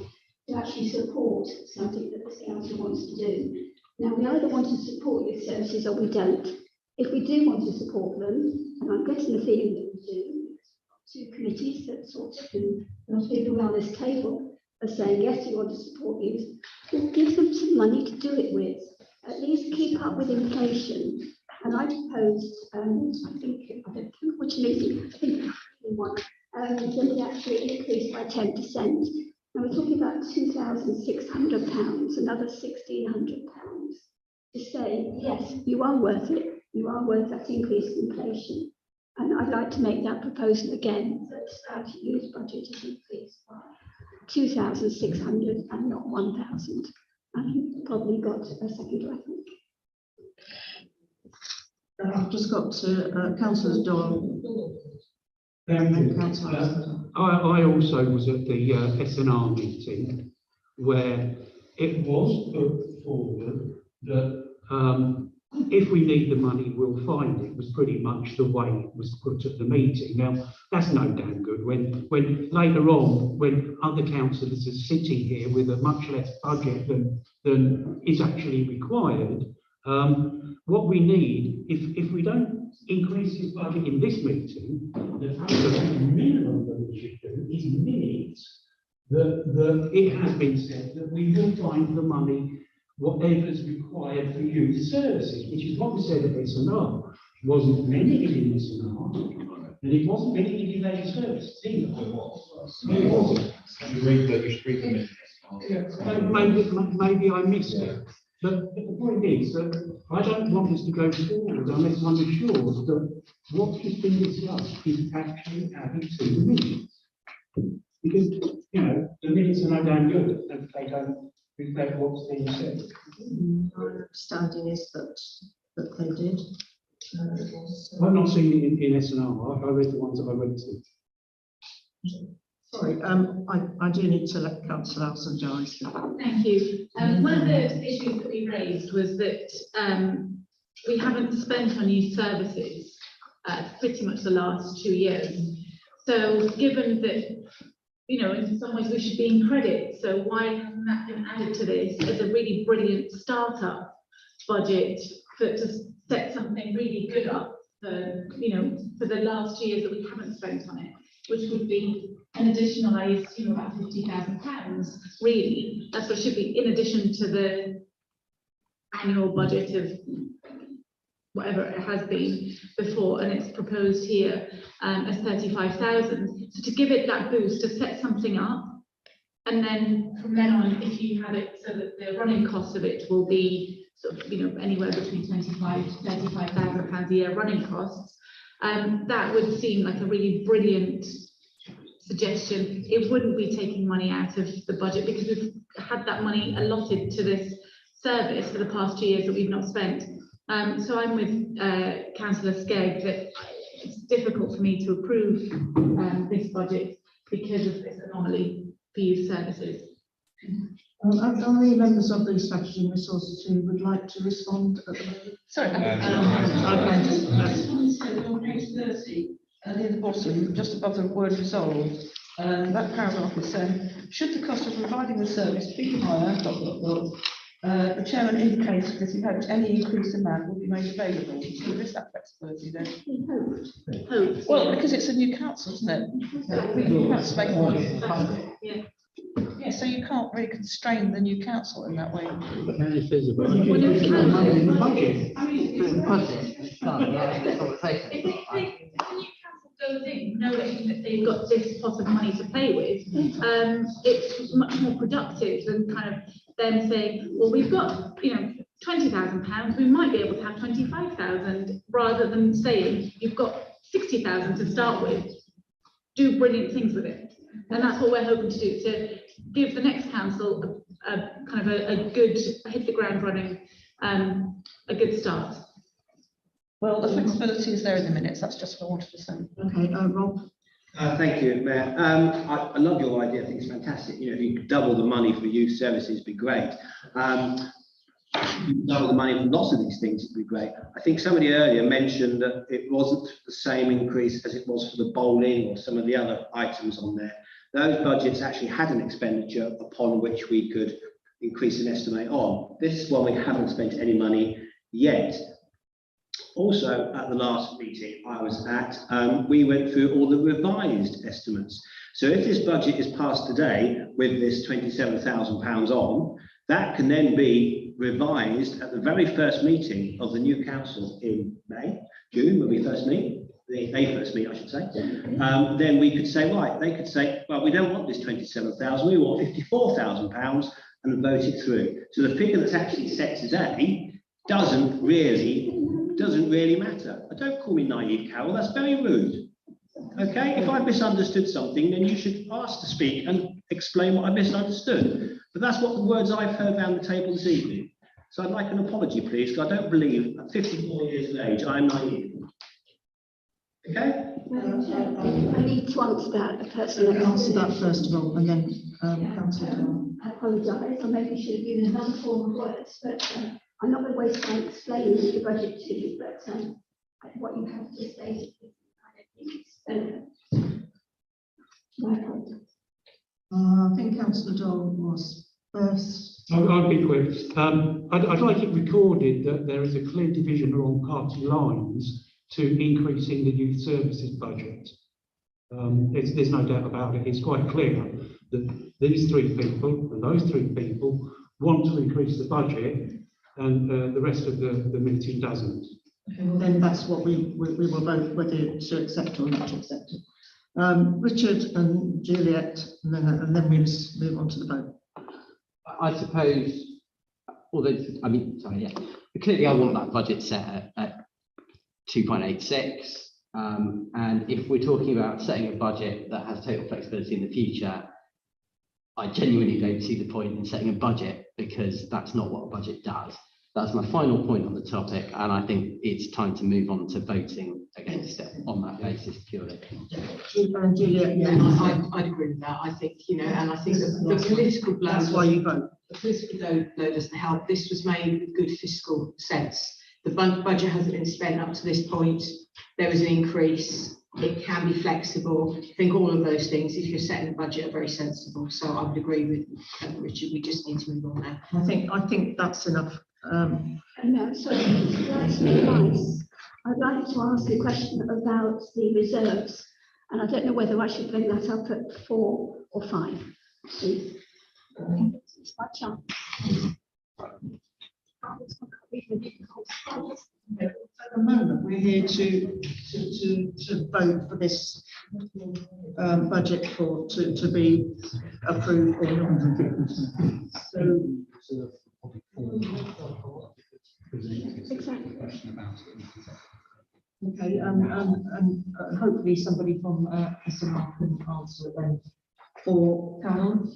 to actually support something that the council wants to do. Now, we either want to support youth services or we don't. If we do want to support them, and I'm getting the feeling that we do, two committees that sort of, and a lot of people around this table are saying, yes, we want to support youth, we'll give them some money to do it with. At least keep up with inflation. And I proposed, I don't know which meeting, I think one, that it actually increased by 10%. Now we're talking about £2,600, another £1,600, to say, yes, you are worth it. You are worth that increase in inflation. And I'd like to make that proposal again, that our youth budget is increased by 2,600 and not 1,000. And you've probably got a second, I think. I've just got to Councillor Doyle. I also was at the SNR meeting, where it was put forward that if we need the money, we'll find it, was pretty much the way it was put at the meeting. Now, that's no damn good when later on, when other councillors are sitting here with a much less budget than is actually required. What we need, if we don't increase this budget in this meeting, the absolute minimum that we should do is minutes that it has been said that we will find the money, whatever is required for youth services, which is what we said at SNR. It wasn't anything in SNR, and it wasn't anything in any service either. It wasn't. You read the minutes. Maybe I missed it. But the point is that I don't want us to go forward unless I'm assured that what has been discussed is actually added to the minutes. Because, the minutes are no damn good if they don't reflect what's being said. My understanding is that they did. I've not seen it in SNR. I read the ones that I went to. Sorry, I do need to let Councillor Alson Giles. Thank you. One of the issues that we raised was that we haven't spent on youth services pretty much the last 2 years. So given that, you know, in some ways we should be in credit, so why hasn't that been added to this as a really brilliant startup budget to set something really good up for, you know, for the last 2 years that we haven't spent on it, which would be an additional, I assume, about £50,000, really. That's what should be in addition to the annual budget of whatever it has been before, and it's proposed here as 35,000. So to give it that boost, to set something up, and then from then on, if you have it so that the running cost of it will be sort of, you know, anywhere between 25 to 35,000 pounds a year running costs, that would seem like a really brilliant suggestion. It wouldn't be taking money out of the budget because we've had that money allotted to this service for the past 2 years that we've not spent. So I'm with Councillor Skegg that it's difficult for me to approve this budget because of this anomaly for youth services. Are the members of the Strategy and Resources who would like to respond at the moment? Sorry. Okay, just want to say on page 30, near the bottom, just above the word resolved, that paragraph is saying, should the cost of providing the service be higher, ... the chairman indicated that he hoped any increased amount will be made available. So there is that flexibility there. Well, because it's a new council, isn't it? You can't make money. Yeah, so you can't really constrain the new council in that way. But now it says about. Well, no, It's can- money in the budget. I mean, The budget, it's done, yeah, it's all taken. if the new council goes in knowing that they've got this pot of money to play with, it's much more productive than kind of them saying, well, we've got, you know, £20,000, we might be able to have 25,000, rather than saying you've got 60,000 to start with, do brilliant things with it. And that's what we're hoping to do, to give the next council a kind of a good, hit the ground running, a good start. Well, the flexibility is there in the minutes, that's just what I wanted to say. Okay, Rob? Thank you, Mayor. I love your idea. I think it's fantastic. You know, if you could double the money for youth services, it'd be great. Double the money for lots of these things, it'd be great. I think somebody earlier mentioned that it wasn't the same increase as it was for the bowling or some of the other items on there. Those budgets actually had an expenditure upon which we could increase an estimate on. This one, we haven't spent any money yet. Also, at the last meeting I was at, we went through all the revised estimates. So if this budget is passed today with this £27,000 on, that can then be revised at the very first meeting of the new council in June, when we first meet, they first meet, I should say. Then we could say, right, they could say, well, we don't want this 27,000, we want £54,000 and vote it through. So the figure that's actually set today doesn't really matter. Don't call me naive, Carol, that's very rude. Okay, if I misunderstood something, then you should ask to speak and explain what I misunderstood. But that's what the words I've heard around the table this evening. So I'd like an apology, please, because I don't believe at 54 years of age I'm naive. Okay? I need to answer that personally. Answer that first of all, and then Councillor. I apologise, I maybe should have given another form of words, but I'm not going to waste time explaining the budget to you, but what you have just stated, I don't think it's my apologies. I think Councillor Dole was first. I'll be quick. I'd like it recorded that there is a clear division along party lines to increasing the youth services budget. There's no doubt about it. It's quite clear that these three people and those three people want to increase the budget, and the rest of the meeting doesn't. Okay, well then that's what we will vote whether to accept or not to accept it. Richard and Juliet, and then we just move on to the vote. I suppose, although, I mean, sorry, yeah, clearly I want that budget set at 2.86. And if we're talking about setting a budget that has total flexibility in the future, I genuinely don't see the point in setting a budget, because that's not what a budget does. That's my final point on the topic, and I think it's time to move on to voting against it on that basis purely. I'd agree with that. I think, you know, and I think the political blow. That's why you vote. The political blow doesn't help. This was made with good fiscal sense. the budget hasn't been spent up to this point, there was an increase, it can be flexible. I think all of those things, if you're setting a budget, are very sensible. So I would agree with Richard, we just need to move on now. I think that's enough. No, sorry, that's advice. I'd like to ask a question about the reserves, and I don't know whether I should bring that up at 4 or 5, please. It's my chance. At the moment, we're here to vote for this budget to be approved or not. So, Exactly. Question about it. okay, and hopefully somebody from SMR can answer it then. For Carol.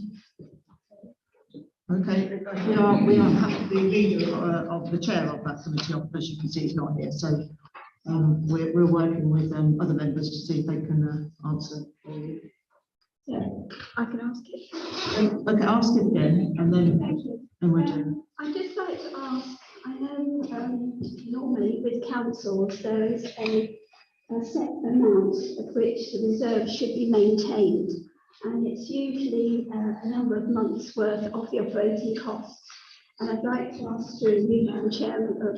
Okay, we are the leader of the chair of that committee, as you can see, is not here. So we're working with other members to see if they can answer. Yeah, I can ask it. Okay, ask it again, and then we're doing. I'd just like to ask, I know normally with councils there is a set amount at which the reserve should be maintained, and it's usually a number of months worth of the operating costs. And I'd like to ask through you, Madam Chairman, of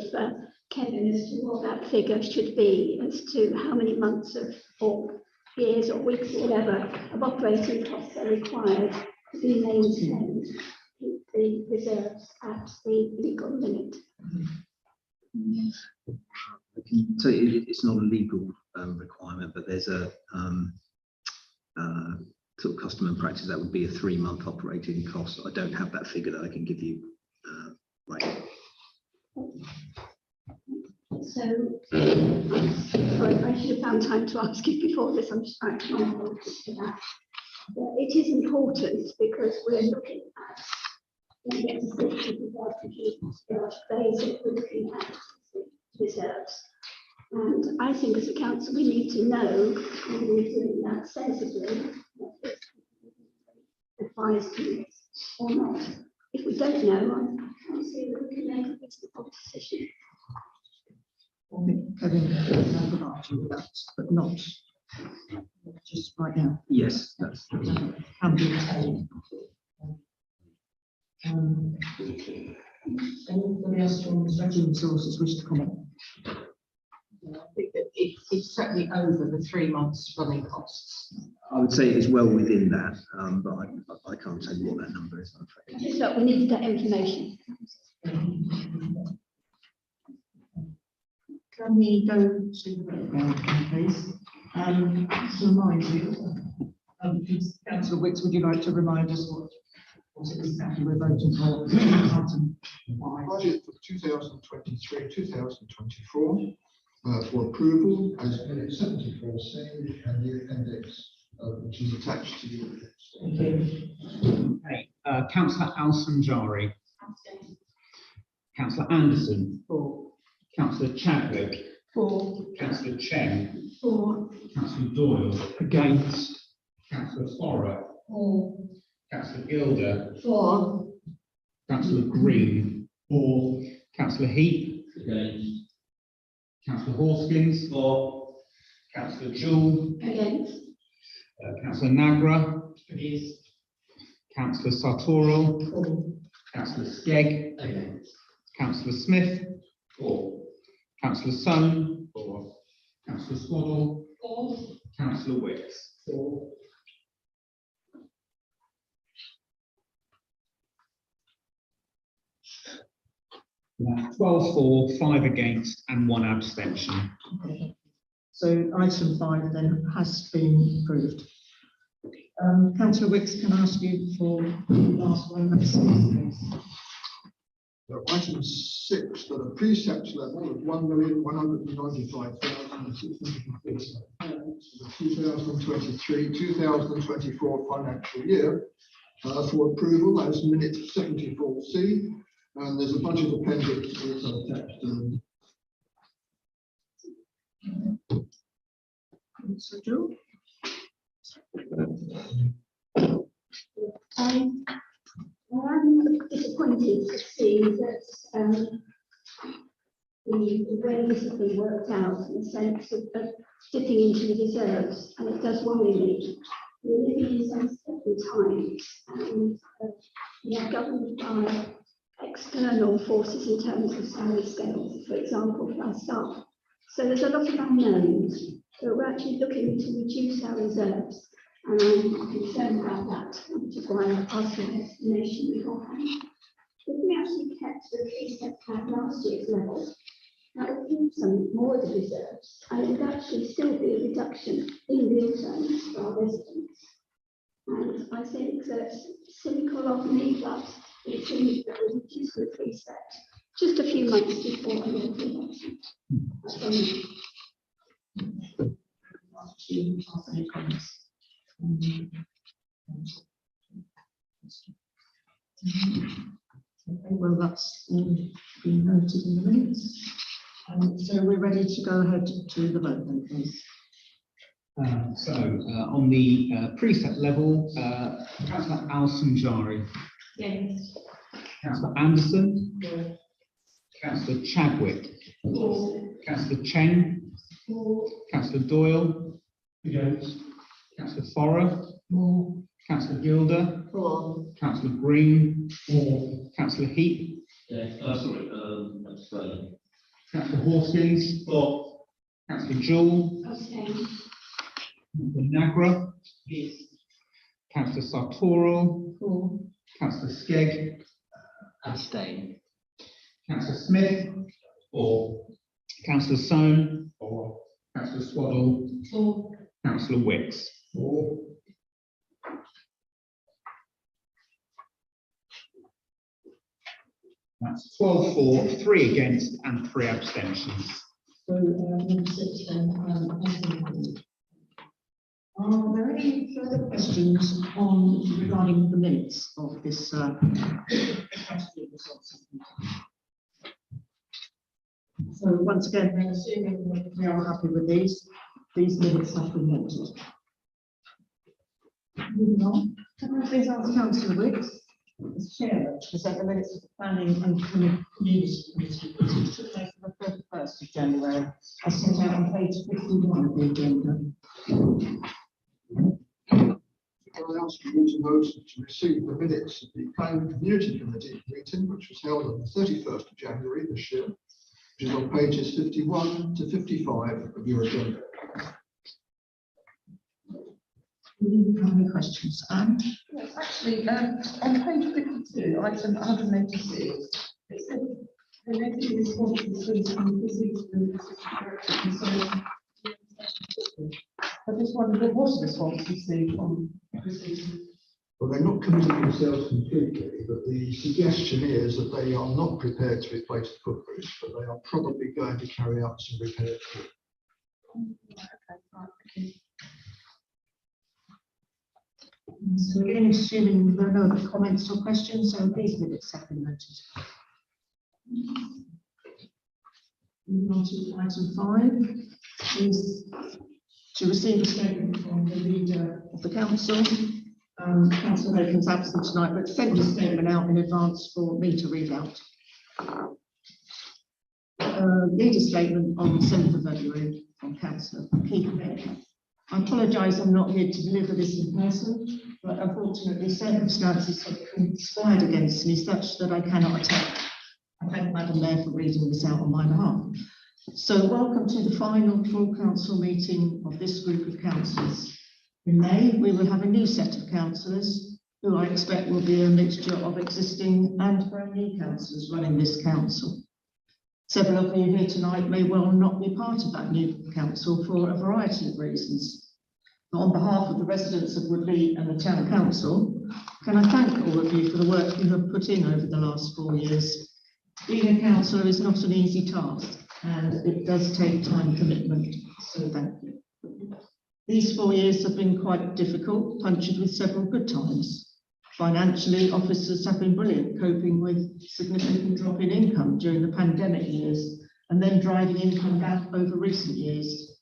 Kevin, as to what that figure should be, as to how many months of, or years or weeks or whatever, of operating costs are required to be maintained, keep the reserves at the legal limit. So it's not a legal requirement, but there's a sort of custom and practice that would be a 3-month operating cost. I don't have that figure that I can give you right. So, sorry, I should have found time to ask you before this. I'm just trying to remember that. But it is important because we're looking at reserves. And I think as a council, we need to know whether we're doing that sensibly, advised to or not. If we don't know, I can't see that we can make a reasonable decision. I think Kevin can answer that, but not just right now. Yes, that's Can be told. Anybody else from Strategy Resources wish to comment? I think that it's certainly over the 3 months running costs. I would say it's well within that, but I can't tell you what that number is, I'm afraid. Just that we need that information. Can we go to the breakdown, please? To remind you, Councillor Wicks, would you like to remind us what it is exactly we're voting for? Budget for 2023-2024 for approval as minute 74C and the appendix which is attached to the appendix. Okay, Councillor Al-Sanjari. Councillor Anderson. For. Councillor Chadwick. For. Councillor Chen. For. Councillor Doyle. Against. Councillor Forer. For. Councillor Gilder. For. Councillor Green. For. Councillor Heap. Against. Councillor Horskins. For. Councillor Jewell. Against. Councillor Nagra. Against. Councillor Sartorial. For. Councillor Skegg. Against. Councillor Smith. For. Councillor Sun. For. Councillor Swaddle. For. Councillor Wicks. For. That's 12 for, 5 against, and 1 abstention. Okay. So item 5 then has been approved. Councillor Wicks, can I ask you for the last one? So item 6, that a precept level of 1,195,650 for the 2023-2024 financial year for approval as minute 74C, and there's a budget appendix also attached to them. I'm disappointed to see that the the way this has been worked out in the sense of dipping into the reserves, and it does worry me. We're living in some uncertain times, and we are governed by external forces in terms of salary scales, for example, for our staff. So there's a lot of unknowns. So we're actually looking to reduce our reserves, and I'm concerned about that, which is why I asked for an explanation beforehand. If we actually kept the preset at last year's level, that would give some more of the reserves, and it would actually still be a reduction in real terms for our residents. And I think that's cynical of me, but it seems that we reduce the preset just a few months before the election. Okay, well, that's been noted in the minutes. So we're ready to go ahead to the vote then, please. On the preset level, Councillor Al-Sanjari. Yes. Councillor Anderson. Yes. Councillor Chadwick. Yes. Councillor Cheng. More. Councillor Doyle. Against. Councillor Farrer. More. Councillor Gilder. For. Councillor Green. For. Councillor Heap. Sorry, abstain. Councillor Hawkins. For. Councillor Jewell. Abstain. Councillor Nagra. Yes. Councillor Sartorial. For. Councillor Skegg. Abstain. Councillor Smith. For. Councillor Soane. For. Councillor Swaddle. For. Councillor Wicks. For. That's 12 for, 3 against and 3 abstentions. So, number 6 then, are there any further questions on regarding the minutes of this strategy results? So once again, we're assuming that we are happy with these minutes have been noted. Moving on, can I please ask Councillor Wicks, as chair, to present the minutes of the Planning and Community Committee, which took place on the 31st of January, as set out on page 51 of the agenda. I ask you to note to receive the minutes of the Planning and Community Committee meeting, which was held on the 31st of January this year, which is on pages 51 to 55 of your agenda. Do you have any questions, Anne? Yes, actually, on page 52, item 186, it says the negative responses from the receipts and the I just wondered what was the response received on receipts? Well, they're not committing themselves completely, but the suggestion is that they are not prepared to replace the footbridge, but they are probably going to carry out some repairs. So again, assuming there are no other comments or questions, so these minutes have been noted. Moving on to item 5 is to receive a statement from the leader of the council. Councillor Bacon's absent tonight, but sent a statement out in advance for me to read out. Leader statement on 7th of February from Councillor Keith Baker. I apologise I'm not here to deliver this in person, but unfortunately circumstances have conspired against me such that I cannot attend. I thank Madam Mayor for reading this out on my behalf. So welcome to the final full council meeting of this group of councillors. In May, we will have a new set of councillors who I expect will be a mixture of existing and brand new councillors running this council. Several of you here tonight may well not be part of that new council for a variety of reasons. But on behalf of the residents of Woodley and the Town Council, can I thank all of you for the work you have put in over the last 4 years. Being a councillor is not an easy task, and it does take time and commitment, so thank you. These 4 years have been quite difficult, punctured with several good times. Financially, officers have been brilliant, coping with significant drop in income during the pandemic years, and then driving income back over recent years.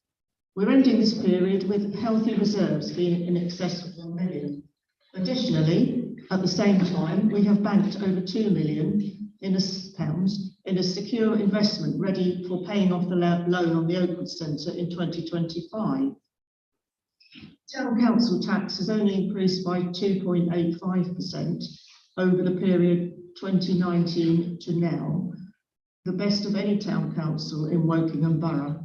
We're ending this period with healthy reserves being in excess of 1 million. Additionally, at the same time, we have banked over 2 million in a secure investment ready for paying off the loan on the Oakwood Centre in 2025. Town council tax has only increased by 2.85% over the period 2019 to now, the best of any town council in Wokingham Borough.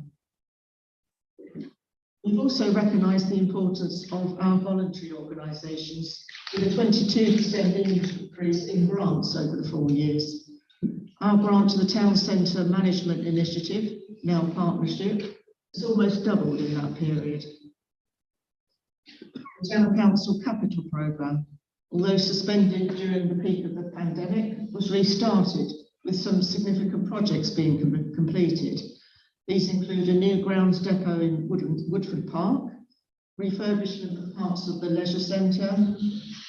We've also recognised the importance of our voluntary organisations with a 22% increase in grants over the 4 years. Our grant to the Town Centre Management Initiative, now partnership, has almost doubled in that period. The Town Council Capital Programme, although suspended during the peak of the pandemic, was restarted with some significant projects being completed. These include a new grounds depot in Woodford Park, refurbishment of parts of the leisure centre,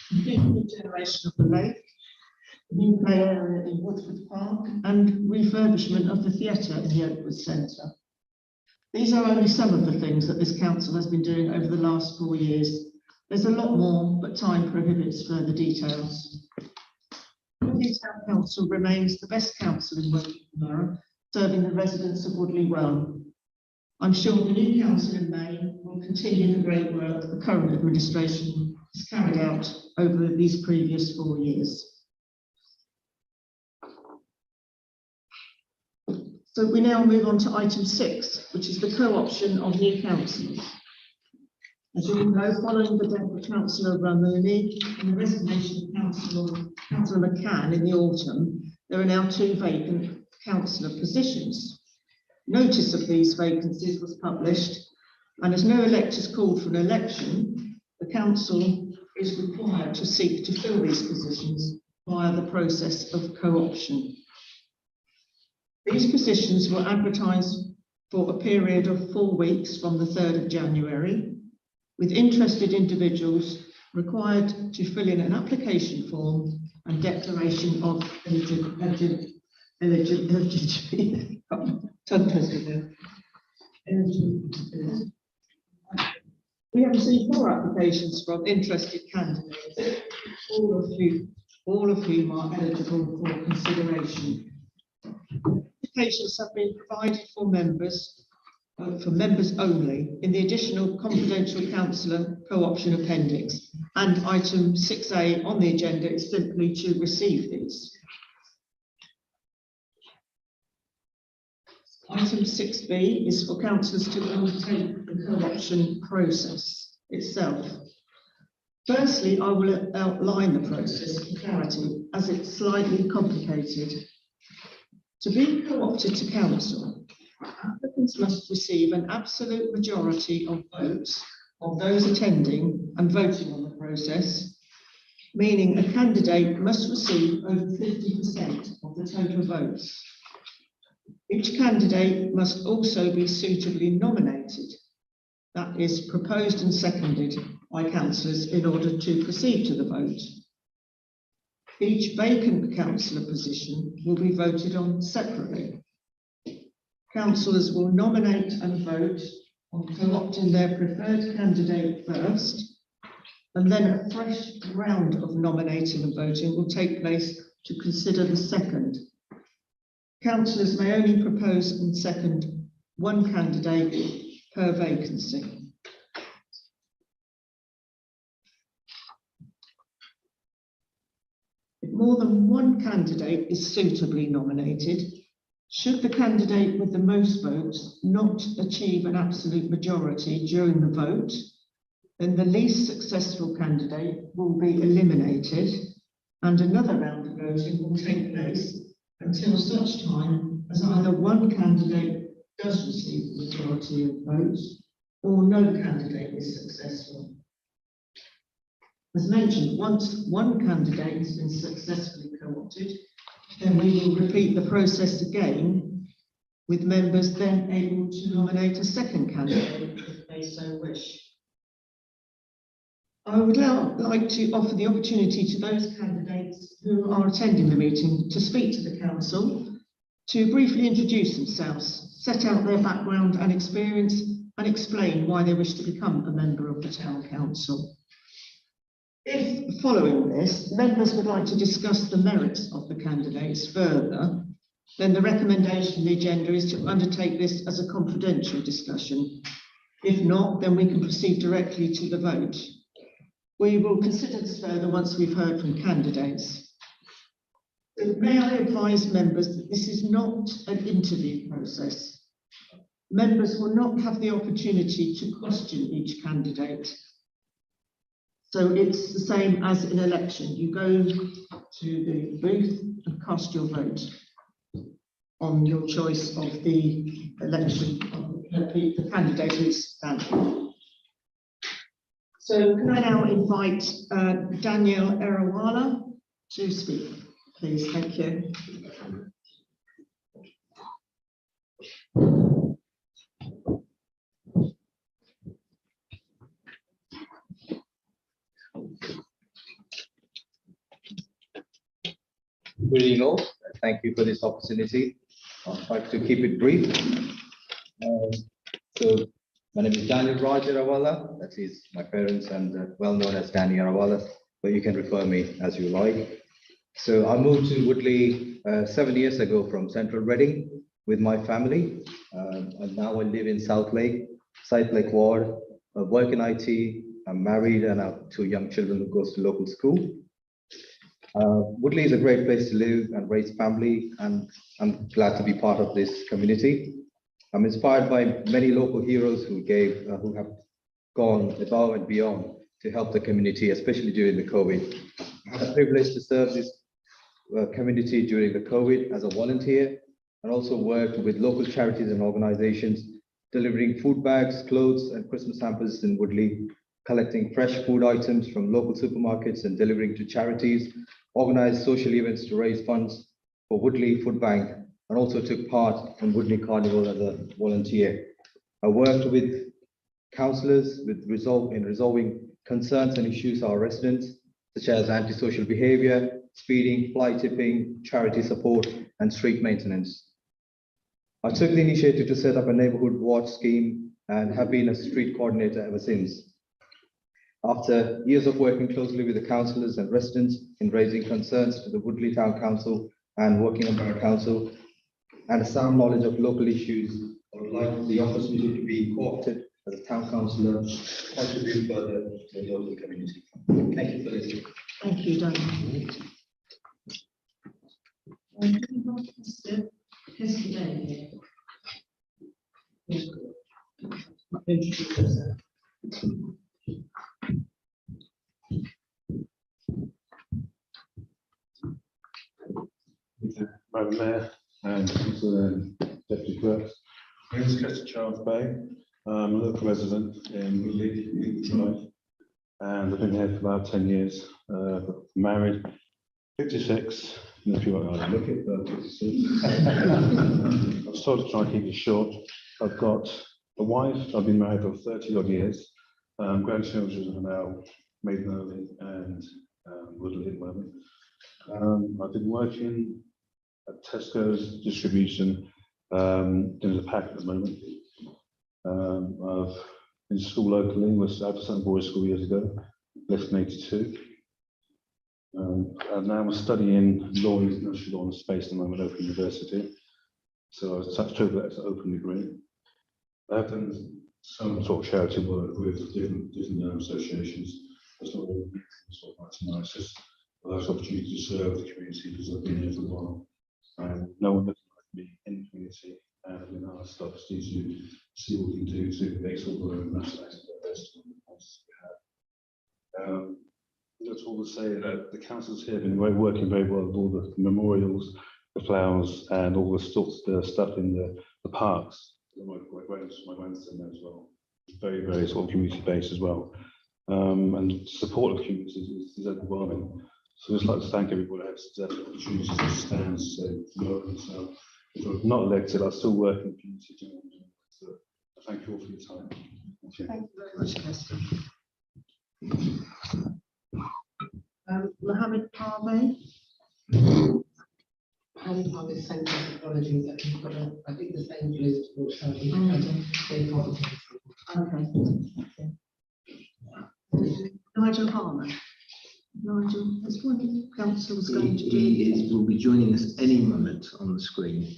complete regeneration of the lake, a new play area in Woodford Park, and refurbishment of the theatre in the Oakwood Centre. These are only some of the things that this council has been doing over the last 4 years. There's a lot more, but time prohibits further details. Woodley Town Council remains the best council in Wokingham Borough, serving the residents of Woodley well. I'm sure the new council in May will continue the great work the current administration has carried out over these previous 4 years. So we now move on to item 6, which is the co-option of new councillors. As you all know, following the death of Councillor Mooney and the resignation of Councillor McCann in the autumn, there are now 2 vacant councillor positions. Notice of these vacancies was published, and as no electors called for an election, the council is required to seek to fill these positions via the process of co-option. These positions were advertised for a period of 4 weeks from the 3rd of January, with interested individuals required to fill in an application form and declaration of eligibility. We have received 4 applications from interested candidates, all of whom are eligible for consideration. Applications have been provided for members only in the additional confidential councillor co-option appendix, and item 6A on the agenda is simply to receive these. Item 6B is for councillors to undertake the co-option process itself. Firstly, I will outline the process for clarity, as it's slightly complicated. To be co-opted to council, applicants must receive an absolute majority of votes of those attending and voting on the process, meaning a candidate must receive over 50% of the total votes. Each candidate must also be suitably nominated, that is, proposed and seconded by councillors in order to proceed to the vote. Each vacant councillor position will be voted on separately. Councillors will nominate and vote on co-opting their preferred candidate first, and then a fresh round of nominating and voting will take place to consider the second. Councillors may only propose and second 1 candidate per vacancy. If more than 1 candidate is suitably nominated, should the candidate with the most votes not achieve an absolute majority during the vote, then the least successful candidate will be eliminated and another round of voting will take place until such time as either 1 candidate does receive the majority of votes or no candidate is successful. As mentioned, once 1 candidate has been successfully co-opted, then we will repeat the process again, with members then able to nominate a second candidate if they so wish. I would now like to offer the opportunity to those candidates who are attending the meeting to speak to the council, to briefly introduce themselves, set out their background and experience, and explain why they wish to become a member of the town council. If, following this, members would like to discuss the merits of the candidates further, then the recommendation on the agenda is to undertake this as a confidential discussion. If not, then we can proceed directly to the vote. We will consider this further once we've heard from candidates. May I advise members that this is not an interview process. Members will not have the opportunity to question each candidate. So it's the same as an election. You go to the booth and cast your vote on your choice of the election of the candidate who's standing. So can I now invite Daniel Erawala to speak, please? Thank you. Good evening all. Thank you for this opportunity. I'll try to keep it brief. So my name is Daniel Raj Erawala. That is my parents and well known as Danny Erawala, but you can refer me as you like. So I moved to Woodley 7 years ago from Central Reading with my family. And now I live in South Lake Ward. I work in IT. I'm married and I have 2 young children who goes to local school. Woodley is a great place to live and raise family, and I'm glad to be part of this community. I'm inspired by many local heroes who have gone above and beyond to help the community, especially during the COVID. I had the privilege to serve this community during the COVID as a volunteer, and also worked with local charities and organizations, delivering food bags, clothes, and Christmas hampers in Woodley, collecting fresh food items from local supermarkets and delivering to charities, organized social events to raise funds for Woodley Food Bank, and also took part in Woodley Carnival as a volunteer. I worked with councillors in resolving concerns and issues of our residents, such as antisocial behavior, speeding, fly tipping, charity support, and street maintenance. I took the initiative to set up a neighborhood watch scheme and have been a street coordinator ever since. After years of working closely with the councillors and residents in raising concerns to the Woodley Town Council and working on Borough Council, and a sound knowledge of local issues, I would like the opportunity to be co-opted as a town councillor, contribute further to the local community. Thank you for listening. Thank you, Daniel. Madam Mayor and Deputy Clerks. My name is Chester Charles Bay. I'm a local resident in Woodley Drive, and I've been here for about 10 years. Married, 56. If you want to look at that, 56. I've sort of tried to keep it short. I've got a wife. I've been married for 30 odd years. Grandchildren are now Maiden Early and Woodley at the moment. I've been working at Tesco's distribution, doing the pack at the moment. I've been in school locally, was at St Boys School years ago, left in 82. And now I'm studying law, international law and space at the moment at Open University. So I was touched over that to Open Degree. I've done some sort of charity work with different associations. That's not really sort of nice. It's just a nice opportunity to serve the community because I've been here for a while. And no one looks like me in the community, and I've been asked obviously to see what we can do to make sure we're nationalising the best of the responses we have. That's all to say that the council's here been working very well with all the memorials, the flowers, and all the stuff in the parks. My grandson there as well. It's very, very sort of community based as well. And support of communities is overwhelming. So I'd just like to thank everybody that has the opportunity to stand, so if I'm not elected, I still work in the community. So thank you all for your time. Thank you. Thank you very much, Chester. Mohammed Parvez. And I was sent apologies that you've got I think the same list for something. Okay. Nigel Harmer. Nigel, there's one councillor's going to do. He will be joining us any moment on the screen.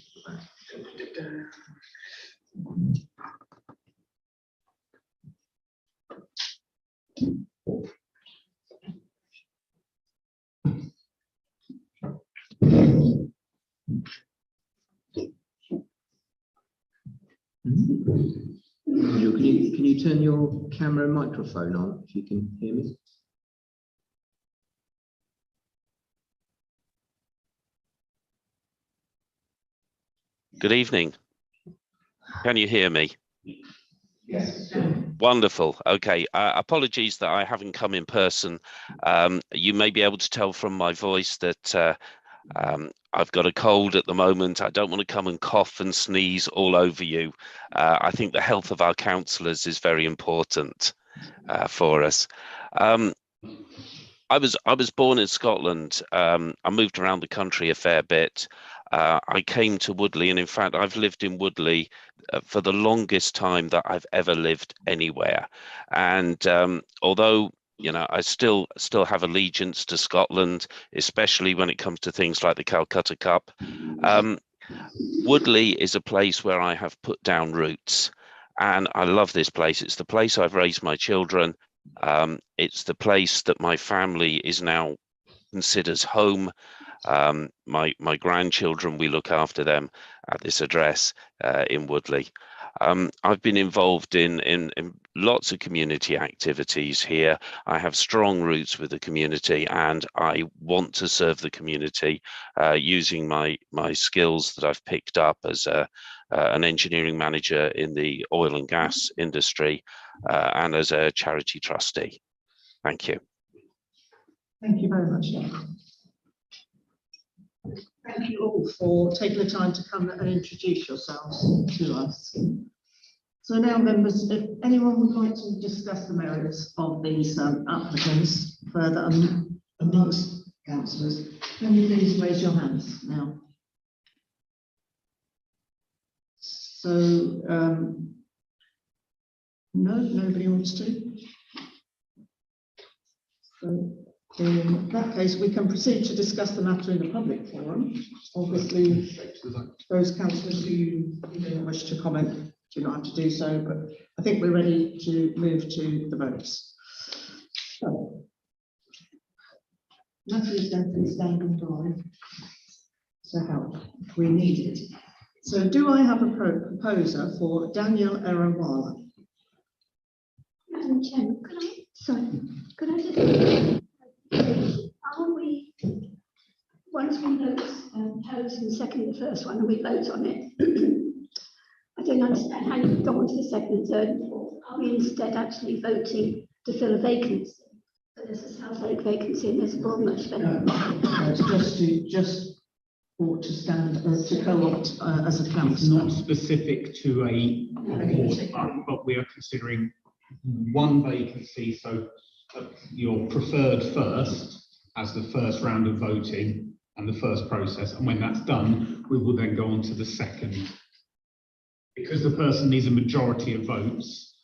Nigel, can you turn your camera and microphone on if you can hear me? Good evening. Can you hear me? Yes. Wonderful. Okay. Apologies that I haven't come in person. You may be able to tell from my voice that I've got a cold at the moment. I don't want to come and cough and sneeze all over you. I think the health of our councillors is very important for us. I was born in Scotland. I moved around the country a fair bit. I came to Woodley, and in fact, I've lived in Woodley for the longest time that I've ever lived anywhere. And although I still have allegiance to Scotland, especially when it comes to things like the Calcutta Cup. Woodley is a place where I have put down roots, and I love this place. It's the place I've raised my children. It's the place that my family is now considers home. My grandchildren, we look after them at this address in Woodley. I've been involved in lots of community activities here. I have strong roots with the community, and I want to serve the community using my skills that I've picked up as an engineering manager in the oil and gas industry and as a charity trustee. Thank you. Thank you very much, Nick. Thank you all for taking the time to come and introduce yourselves to us. So now, members, if anyone would like to discuss the merits of these applicants further amongst councillors, can you please raise your hands now? So, no, nobody wants to. So, in that case, we can proceed to discuss the matter in the public forum. Obviously, those councillors who don't wish to comment do not have to do so, but I think we're ready to move to the votes. So, matter is going to stand on by, so help if we need it. So, do I have a proposer for Daniel Erawala? Madam Chairman, could I just are we, once we vote pose and second the first one and we vote on it, I don't understand how you go on to the second and third and fourth. Are we instead actually voting to fill a vacancy? So there's a South Oak vacancy and there's a Bournemouth vacancy. It's just for to stand to co-opt as a council. Not specific to a board, but we are considering one vacancy, so your preferred first as the first round of voting and the first process, and when that's done, we will then go on to the second. Because the person needs a majority of votes,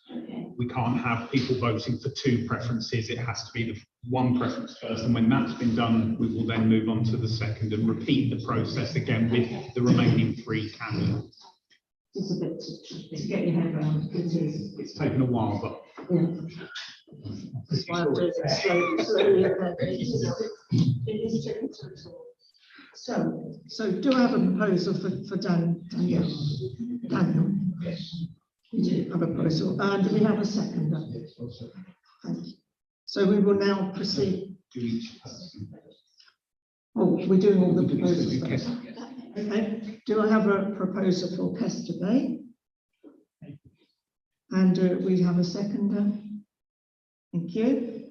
we can't have people voting for two preferences. It has to be the one preference first, and when that's been done, we will then move on to the second and repeat the process again with the remaining three candidates. It's a bit to get your head around. It's taken a while, but yeah. That's why I'm doing it slowly. So do I have a proposal for Daniel? Daniel? Yes. We do have a proposal, and we have a second. Thank you. So we will now proceed. Oh, we're doing all the proposals. Okay. Do I have a proposal for Kester Bay? And we have a seconder. Thank you.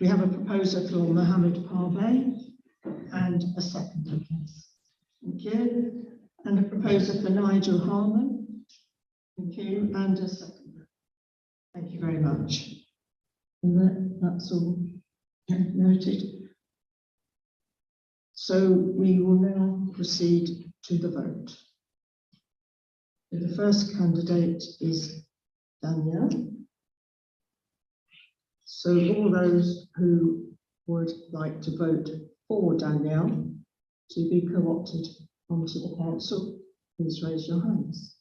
We have a proposer for Mohammed Parvey and a seconder. Thank you. And a proposer for Nigel Harman. Thank you. And a seconder. Thank you very much. And that's all noted. So we will now proceed to the vote. The first candidate is Danielle. So all those who would like to vote for Danielle to be co-opted onto the council, please raise your hands.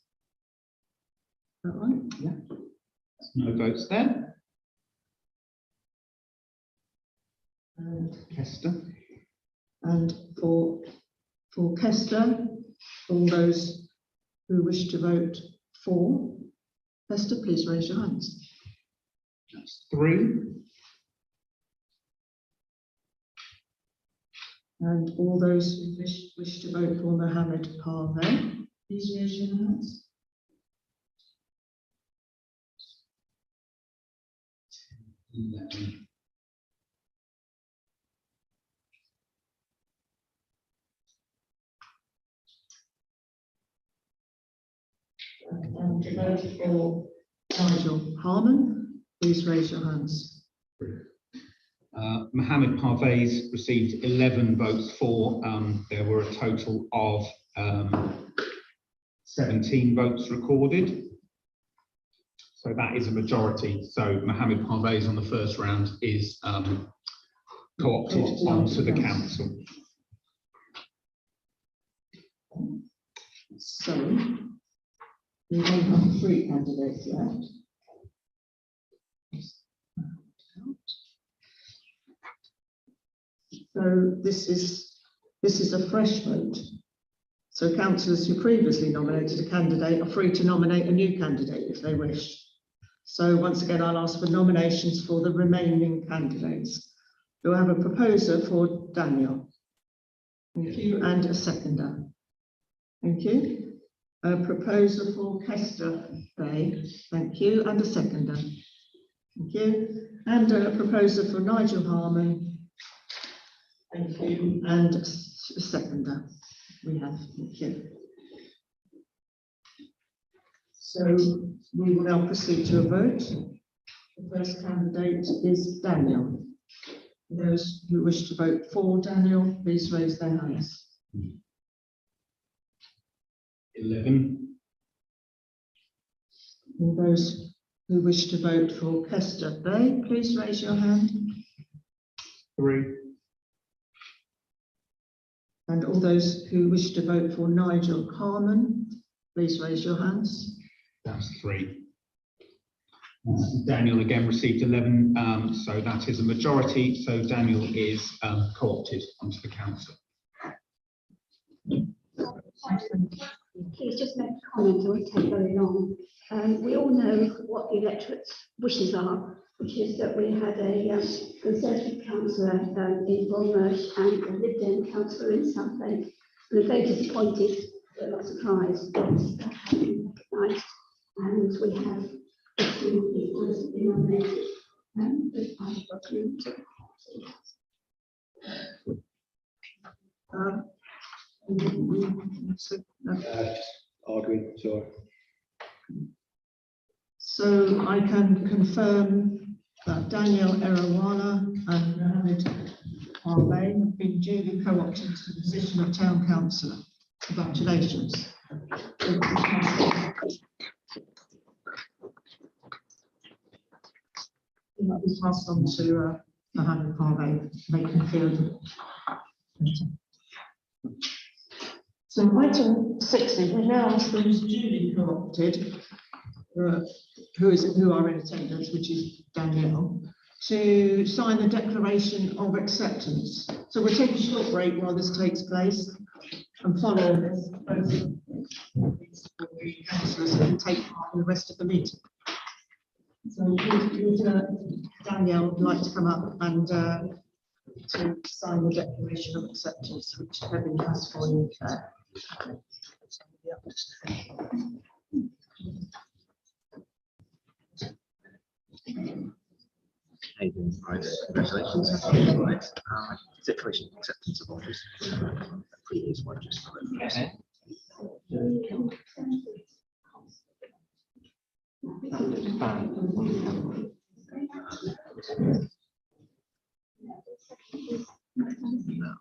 Is that right? Yeah. No votes there. And Kester. And for Kester, all those who wish to vote for Kester, please raise your hands. That's 3. And all those who wish to vote for Mohammed Parvez, please raise your hands. And to vote for Nigel Harman, please raise your hands. Mohammed Parvez received 11 votes for. There were a total of 17 votes recorded. So that is a majority. So Mohammed Parvez on the first round is co-opted onto the council. So we only have 3 candidates left. So this is a fresh vote. So councillors who previously nominated a candidate are free to nominate a new candidate if they wish. So once again, I'll ask for nominations for the remaining candidates. Do I have a proposer for Daniel? Thank you, and a seconder. Thank you. A proposer for Kester Bay. Thank you, and a seconder. Thank you. And a proposer for Nigel Harman. Thank you, and a seconder. We have. Thank you. So we will now proceed to a vote. The first candidate is Daniel. Those who wish to vote for Daniel, please raise their hands. 11. All those who wish to vote for Kester Bay, please raise your hand. 3. And all those who wish to vote for Nigel Harman, please raise your hands. That's 3. Daniel again received 11, so that is a majority. So Daniel is co-opted onto the council. Please just make a comment, it won't take very long. We all know what the electorate's wishes are, which is that we had a Conservative councillor in Bournemouth and a Lib Dem councillor in Southend. We're very disappointed, but not surprised that that has been recognised. And we have a few people that have been nominated. But I've got to Arguing, sorry. So I can confirm that Daniel Erawala and Mohammed Parvez have been duly co-opted to the position of town councillor. Congratulations. That was passed on to Mohammed Parvez, make him feel better. So item 60, we now ask those duly co-opted, who are in attendance, which is Danielle, to sign the declaration of acceptance. So we'll take a short break while this takes place, and following this, both the councillors can take part in the rest of the meeting. So would Danielle would like to come up and to sign the declaration of acceptance, which Kevin has for you there. Hayden, congratulations. Declaration of acceptance of office. Previous one, just no.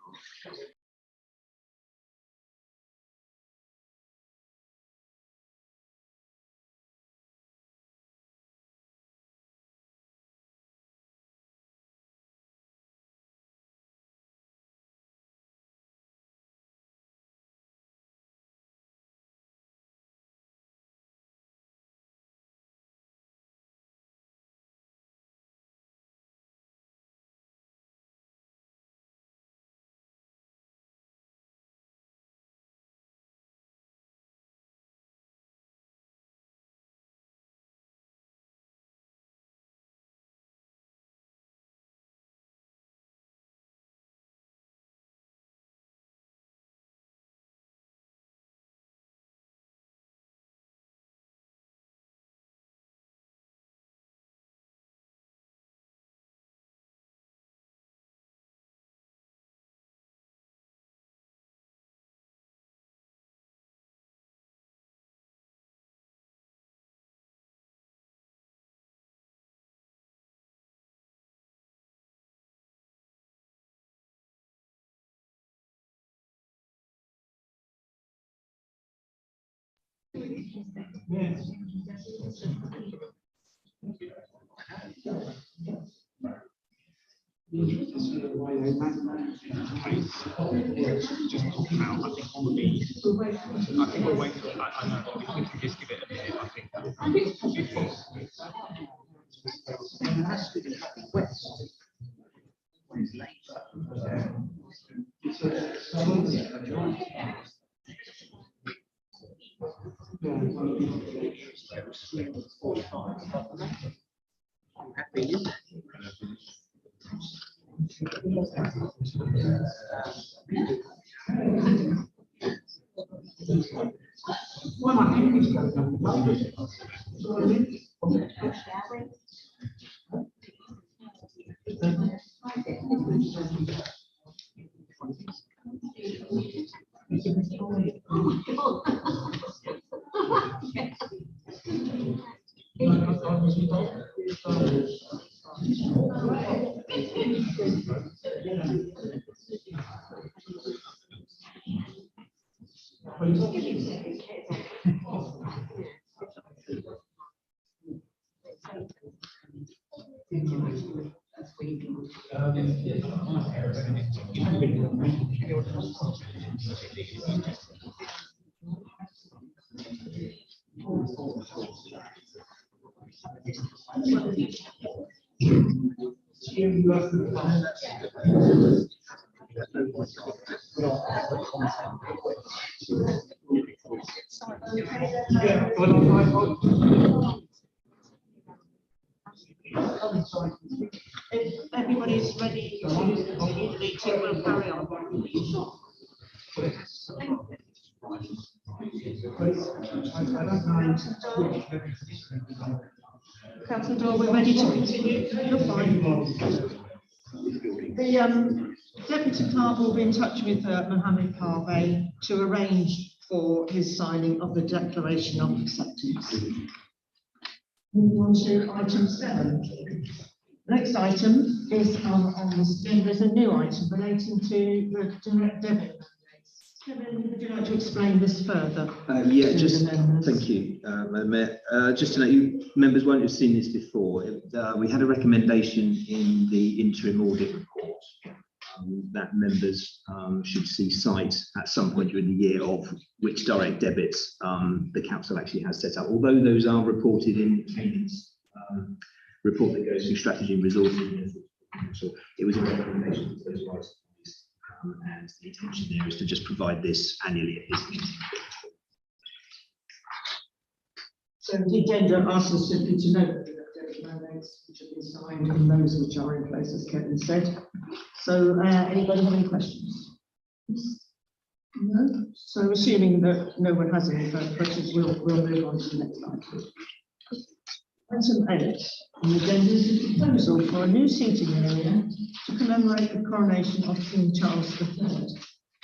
Just talking about, I think on the, I think we'll wait for it. I know, if we can just give it a minute, I think that would be If everybody's ready to leave the meeting, we'll carry on. Councillor Doyle, we're ready to continue. You're fine. The Deputy Clerk will be in touch with Mohammed Parvey to arrange for his signing of the Declaration of Acceptance. Move on to item 7. Next item is on this agenda is a new item relating to the direct debit mandates. Kevin, would you like to explain this further? Yeah, just thank you, Madam Mayor. Just to know, you members won't have seen this before. We had a recommendation in the interim audit report that members should see sight at some point during the year of which direct debits the council actually has set up. Although those are reported in payments report that goes through strategy and resources, so it was a recommendation for those items. And the intention there is to just provide this annually at this meeting. So the agenda asks us simply to note the debit mandates which have been signed and those which are in place, as Kevin said. So anybody have any questions? No? So assuming that no one has any further questions, we'll move on to the next item. Item 8 on the agenda is a proposal for a new seating area to commemorate the coronation of King Charles III.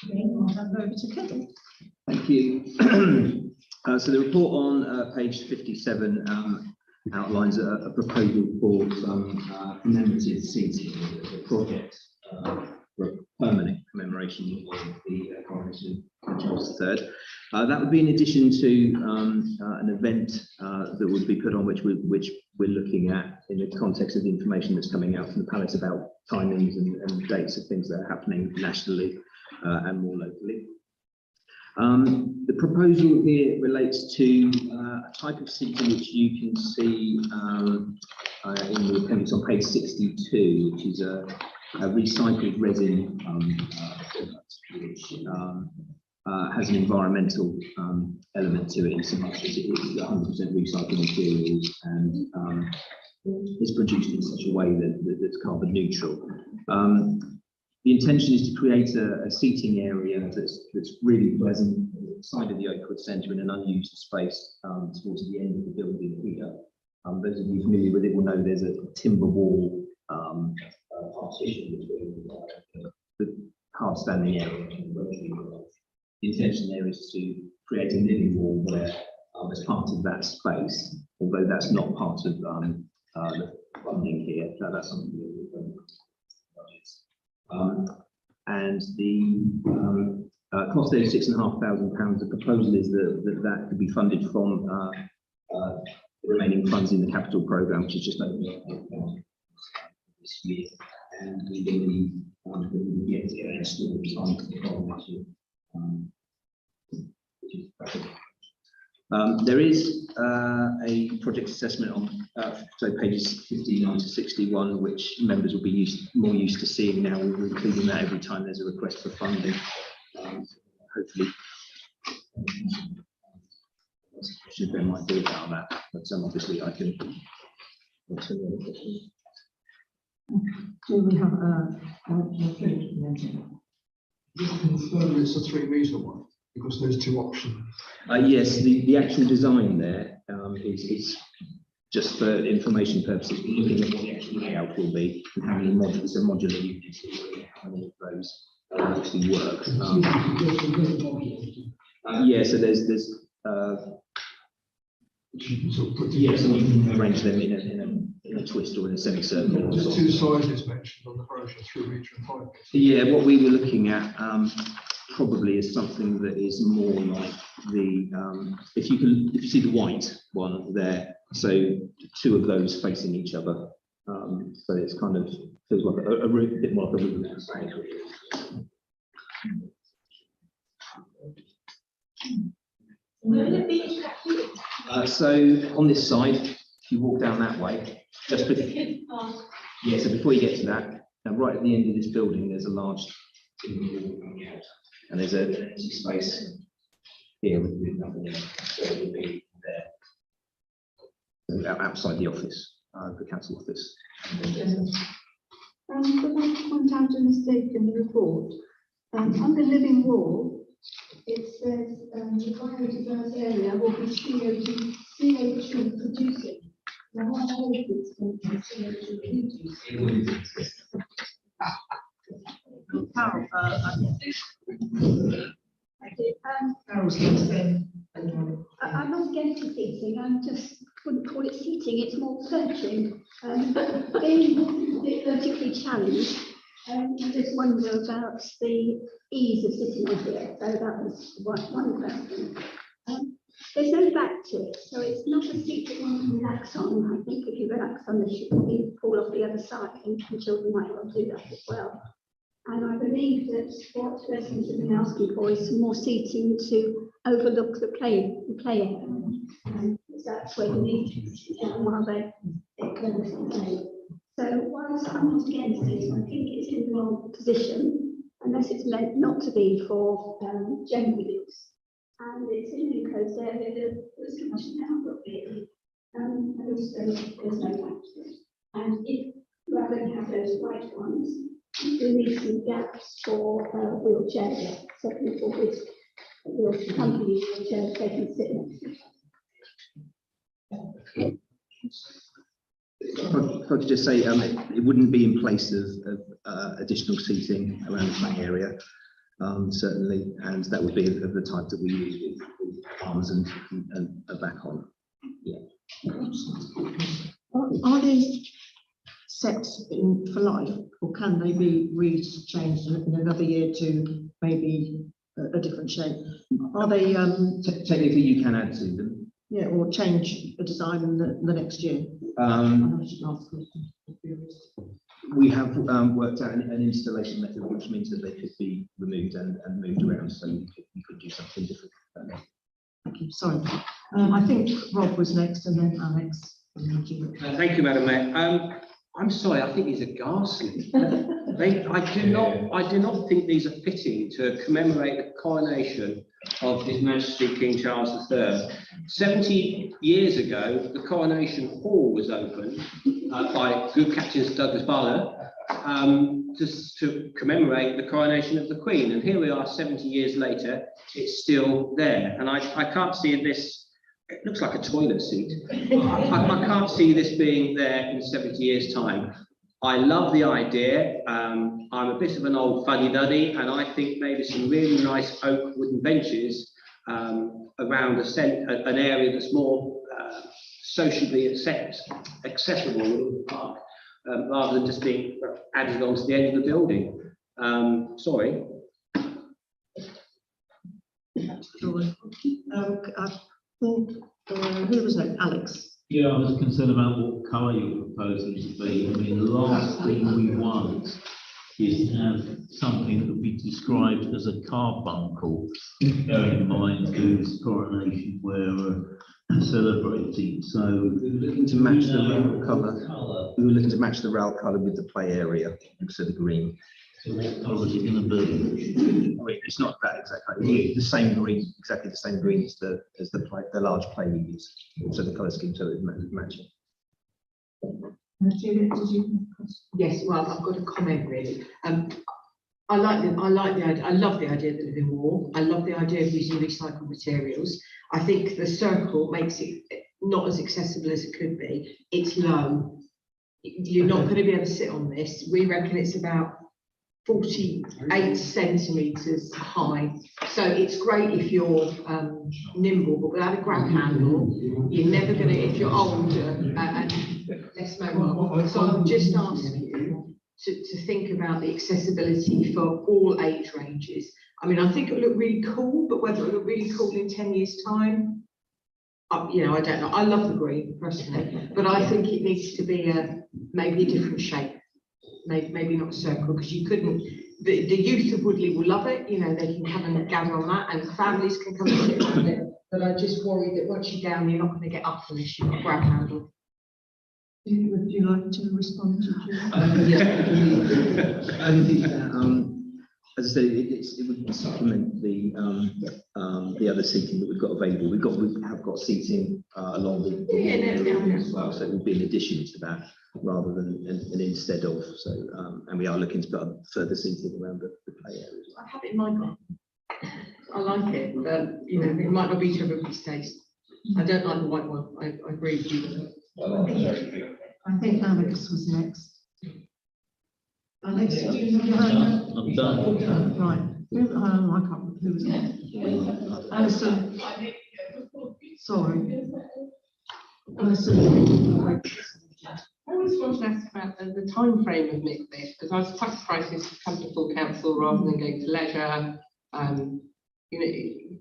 Again, I'll hand over to Kevin. Thank you. So the report on page 57 outlines a proposal for some commemorative seating as a project for a permanent commemoration of the coronation of Charles III. That would be in addition to an event that would be put on which we're looking at in the context of the information that's coming out from the Palace about timings and dates of things that are happening nationally and more locally. The proposal here relates to a type of seating which you can see in the appendix on page 62, which is a recycled resin product, which has an environmental element to it in so much as it is 100% recycled materials and is produced in such a way that's carbon neutral. The intention is to create a seating area that's really pleasant side of the Oakwood Centre in an unused space towards the end of the building here. Those of you familiar with it will know there's a timber wall partition between the hard standing area and the intention there is to create a living wall where, as part of that space, although that's not part of the funding here, that's something that we're and the Cost there is £6,500. The proposal is that could be funded from the remaining funds in the capital programme, which is just over this year. And we believe that we will get an estimate on there is a project assessment on so pages 59 to 61, which members will be more used to seeing now. We're including that every time there's a request for funding. Hopefully, should there might be about that, but obviously I can. Do we have Just confirm it's a 3-metre one, because there's 2 options. Yes, the actual design there is just for information purposes. We're looking at what the actual layout will be and how many modules. It's a modular unit. How many of those actually work? Yeah, so there's yes, and you can arrange them in a twist or in a semicircle. There's 2 sizes mentioned on the brochure, 3-metre and 5 metre. Yeah, what we were looking at probably is something that is more like the if you see the white one there, so 2 of those facing each other. So it's kind of feels like a bit more like a room. So on this side, if you walk down that way, just before, yeah, so before you get to that, right at the end of this building, there's a large and there's a space here with nothing in it, so it would be there outside the office, the council office. Could I point out a mistake in the report? On the living wall, it says the biodiverse area will be CO2 producing. Now, what area is going to be CO2 producing? I'm not against seating, I just wouldn't call it seating, it's more perching. Being vertically challenged, I just wonder about the ease of sitting on here. So that was one question. There's no back to it, so it's not a seat that one can relax on. I think if you relax on this, you probably fall off the other side, and children might well do that as well. And I believe that what residents have been asking for is some more seating to overlook the play area. That's where you need to sit down while they play. So whilst I'm not against this, I think it's in the wrong position, unless it's meant not to be for general use. And it's in an enclosed area, there's much now got big, and also there's no back to it. And if rather than have those white ones, we need some gaps for wheelchairs, certainly for this company wheelchairs they can sit next to. If I could just say, it wouldn't be in place of additional seating around the play area, certainly, and that would be of the type that we use with arms and a back on. Yeah. Are these set for life, or can they be changed in another year to maybe a different shape? Are they technically you can add to them? Yeah, or change a design in the next year. We have worked out an installation method, which means that they could be removed and moved around, so you could do something different. Thank you. Sorry, I think Rob was next, and then Alex. Thank you, Madam Mayor. I'm sorry, I think these are ghastly. I do not think these are fitting to commemorate the coronation of His Majesty King Charles III. 70 years ago, the Coronation Hall was opened by Good Captain Sir Douglas Barlow to commemorate the coronation of the Queen. And here we are 70 years later, it's still there. And I can't see this. It looks like a toilet seat. I can't see this being there in 70 years' time. I love the idea. I'm a bit of an old fuddy-duddy, and I think maybe some really nice oak wooden benches around an area that's more socially accessible in the park, rather than just being added onto the end of the building. Sorry. Joy. I think, who was that? Alex. Yeah, I was concerned about what colour you're proposing to be. I mean, the last thing we want is to have something that would be described as a carbuncle, bearing in mind whose coronation we're celebrating. So we were looking to match the rail colour. We were looking to match the rail colour with the play area, so the green. So what colour is it going to be? I mean, it's not that exactly. The same green, exactly the same green as the large play we use. So the colour scheme, so it matching. Juliet, did you? Yes, well, I've got a comment really. I like the idea. I love the idea of the living wall. I love the idea of using recycled materials. I think the circle makes it not as accessible as it could be. It's low. You're not going to be able to sit on this. We reckon it's about 48 centimetres high. So it's great if you're nimble, but without a grab handle, you're never going to, if you're older and less mobile. So I'll just ask you to think about the accessibility for all age ranges. I mean, I think it would look really cool, but whether it would look really cool in 10 years' time, you know, I don't know. I love the green personally, but I think it needs to be maybe a different shape. Maybe not a circle, because you couldn't, the youth of Woodley will love it, you know, they can come and gather on that, and families can come and sit around it, but I just worry that once you're down, you're not going to get up unless you've got a grab handle. Would you like to respond to Yeah, I think that, as I said, it would supplement the other seating that we've got available. We have got seating along the area as well, so it would be in addition to that rather than an instead of. So, and we are looking to put further seating around the play area. I have it in my garden. I like it, but you know, it might not be to everybody's taste. I don't like the white one. I agree with you. I think Alex was next. Alex, do you have I'm done. right. I can't. Who was next? Alison. Sorry. Alison. I just wanted to ask about the time frame of this, because I was quite surprised this has come to full council rather than going to leisure. You know,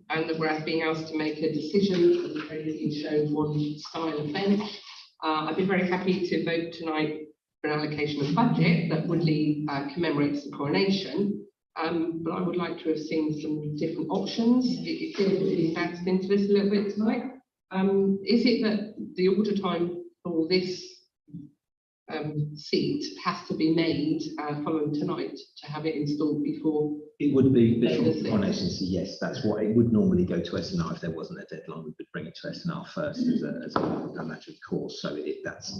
and that we're being asked to make a decision as opposed to shown one style of bench. I'd be very happy to vote tonight for an allocation of budget that Woodley commemorates the coronation, but I would like to have seen some different options. It feels really bounced into this a little bit tonight. Is it that the order time for this seat has to be made following tonight to have it installed before? It would be before the coronation, so yes, that's what it would normally go to SNR. If there wasn't a deadline, we would bring it to SNR first as a matter of course. So that's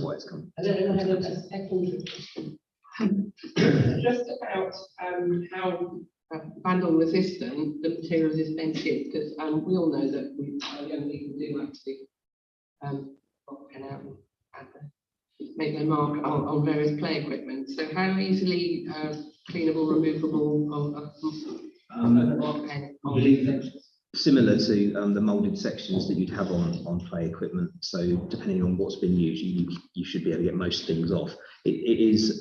why it's coming. I don't know whether that's a second question. Just about how vandal resistant the materials is meant to be, because we all know that young people do actually pen out and make their mark on various play equipment. So how easily cleanable, removable I believe that's similar to the moulded sections that you'd have on play equipment. So depending on what's been used, you should be able to get most things off. It is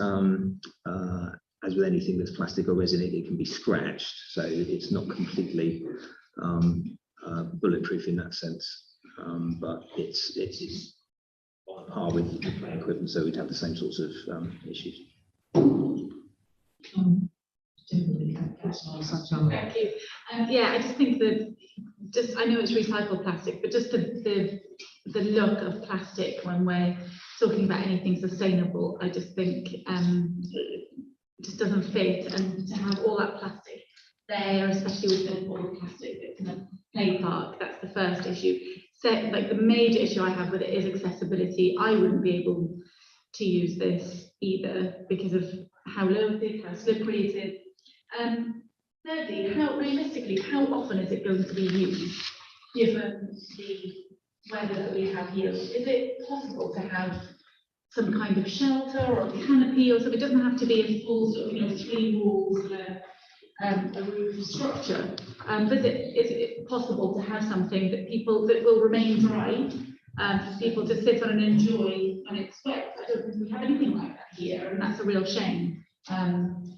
as with anything that's plastic or resin, it can be scratched, so it's not completely bulletproof in that sense. But it's on par with the play equipment, so we'd have the same sorts of issues. Thank you. Yeah, I just think that I know it's recycled plastic, but just the look of plastic when we're talking about anything sustainable, I just think it just doesn't fit, and to have all that plastic there, especially with all the plastic that's in a play park, that's the first issue. So, like, the major issue I have with it is accessibility. I wouldn't be able to use this either because of how low it is, how slippery it is. Thirdly, realistically, how often is it going to be used, given the weather that we have here? Is it possible to have some kind of shelter or a canopy or something? It doesn't have to be a full sort of, 3 walls and a roof structure. But is it possible to have something that will remain dry, for people to sit on and enjoy and expect? I don't think we have anything like that here, and that's a real shame.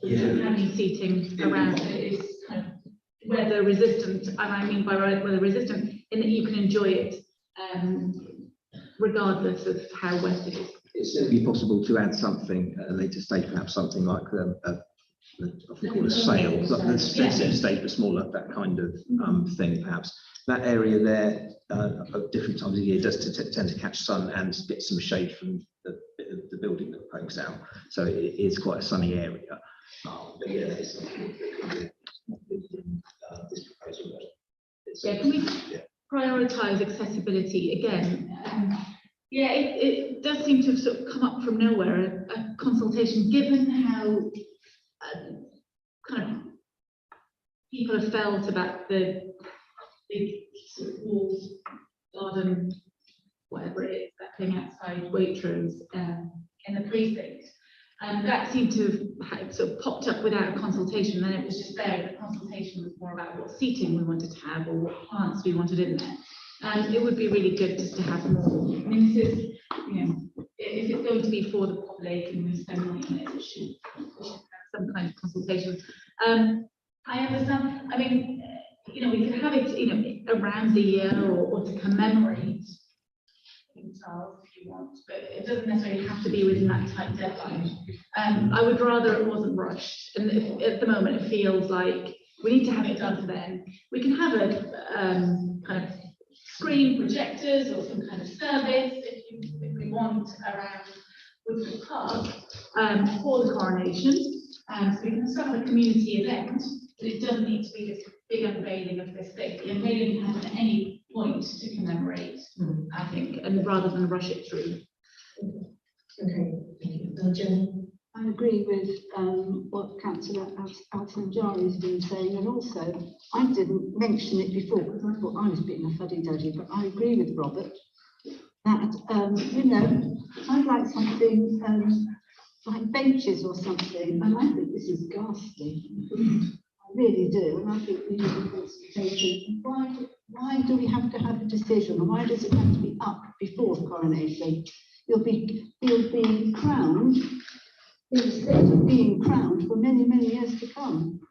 We don't have any seating around it. It's kind of weather resistant, and I mean by weather resistant, in that you can enjoy it regardless of how wet it is. It's certainly possible to add something at a later stage, perhaps something like I think called a sail, like the sensitive stage, but smaller, that kind of thing, perhaps. That area there, at different times of the year, does tend to catch sun and get some shade from the building that pokes out. So it is quite a sunny area. But yeah, that is something that could be this proposal. Yeah, can we prioritise accessibility again? Yeah, it does seem to have sort of come up from nowhere, a consultation, given how kind of people have felt about the big sort of walls, garden, whatever it is, that thing outside Waitrose in the precinct. That seemed to have sort of popped up without a consultation, then it was just there. The consultation was more about what seating we wanted to have or what plants we wanted in there. And it would be really good just to have more. I mean, this is, you know, if it's going to be for the public and we spend money on it, we should have some kind of consultation. I understand, I mean, you know, we could have it, you know, around the year or to commemorate Charles if you want, but it doesn't necessarily have to be within that tight deadline. I would rather it wasn't rushed, and if, at the moment it feels like we need to have it done for then. We can have a kind of screen projectors or some kind of service if we want around Woodford Park for the coronation. So we can start a community event, but it doesn't need to be this big unveiling of this thing. The unveiling can happen at any point to commemorate, I think, and rather than rush it through. Okay, Jen. I agree with what Councillor Alton-Jari has been saying, and also I didn't mention it before because I thought I was being a fuddy-duddy, but I agree with Robert that you know, I'd like something like benches or something, and I think this is ghastly. I really do, and I think we need a consultation. Why do we have to have a decision, or why does it have to be up before the coronation? You'll be crowned. Being crowned for many, many years to come.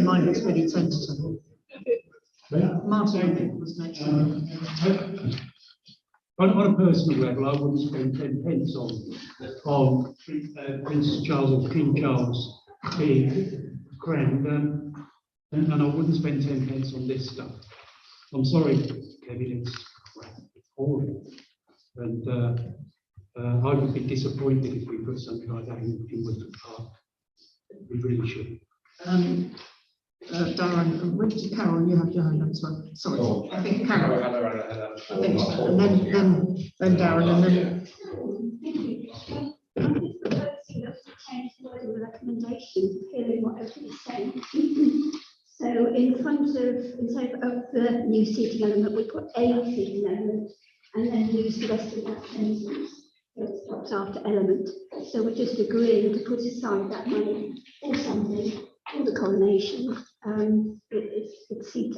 Mine is really tentative. Martin was next. On a personal level, I wouldn't spend 10 pence on Prince Charles or King Charles being crowned, and I wouldn't spend 10 pence on this stuff. I'm sorry, Kevin, it's horrible, and I would be disappointed if we put something like that in Woodford Park. We really should. Darren, Carol, you have your hand up as well. Sorry, Oh. I think Carol. I think so. And then Darren, and then. Recommendations, hearing what everybody's saying. So in front of, instead of the new seating element, we put a seating element and then use the rest of that sentence that stops after element. So we're just agreeing to put aside that money or something for the coronation. It's seat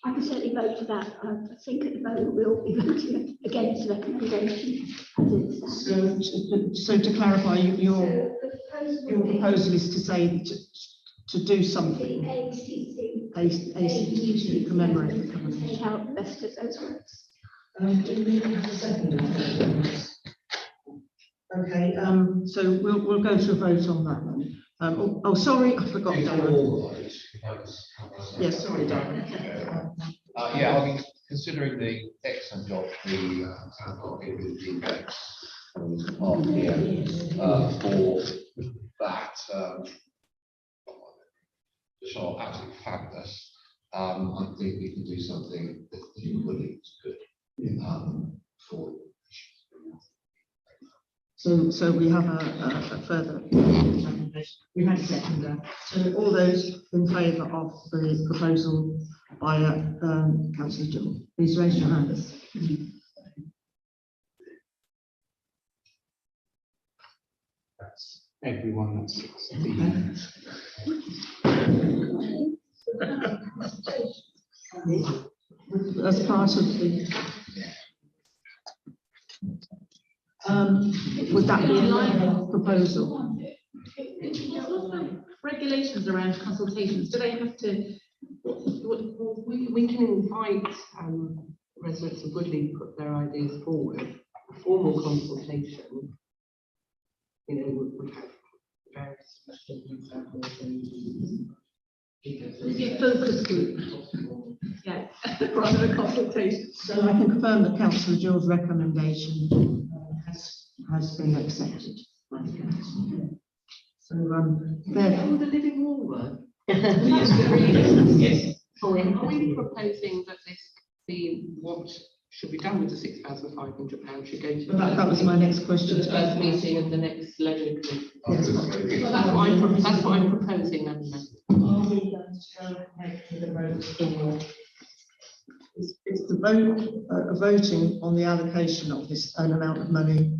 I can certainly vote for that. I think at the moment we'll be voting against the recommendation. So to clarify, your proposal is to say to do something. A seating to commemorate the coronation. How best of those words. Do we have a second? Okay, so we'll go to a vote on that one. Oh, sorry, I forgot Darren. Yes, sorry, Darren. Yeah, I mean, considering the excellent job the town clerk did with the index for that, which are absolutely fabulous. I think we can do something that equally is good for. So we have a further recommendation. We had a second there. So all those in favour of the proposal by Councillor John, please raise your hands. That's everyone that's 16. As part of the Would that be a proposal? Regulations around consultations, do they have to? We can invite residents of Woodley to put their ideas forward. A formal consultation, you know, would have various questions. Maybe a focus group. Yeah, rather than a consultation. So I can confirm that Councillor Jewell's recommendation has been accepted by the council. So therefore, the living wall work. Yes. Are we proposing that this be what should be done with the £6,500 should go to? that was my next question. The first meeting of the next legislature committee. Yes. That's what I'm proposing, Madam Mayor. Are we going to go ahead with the vote for? Is the vote voting on the allocation of this an amount of money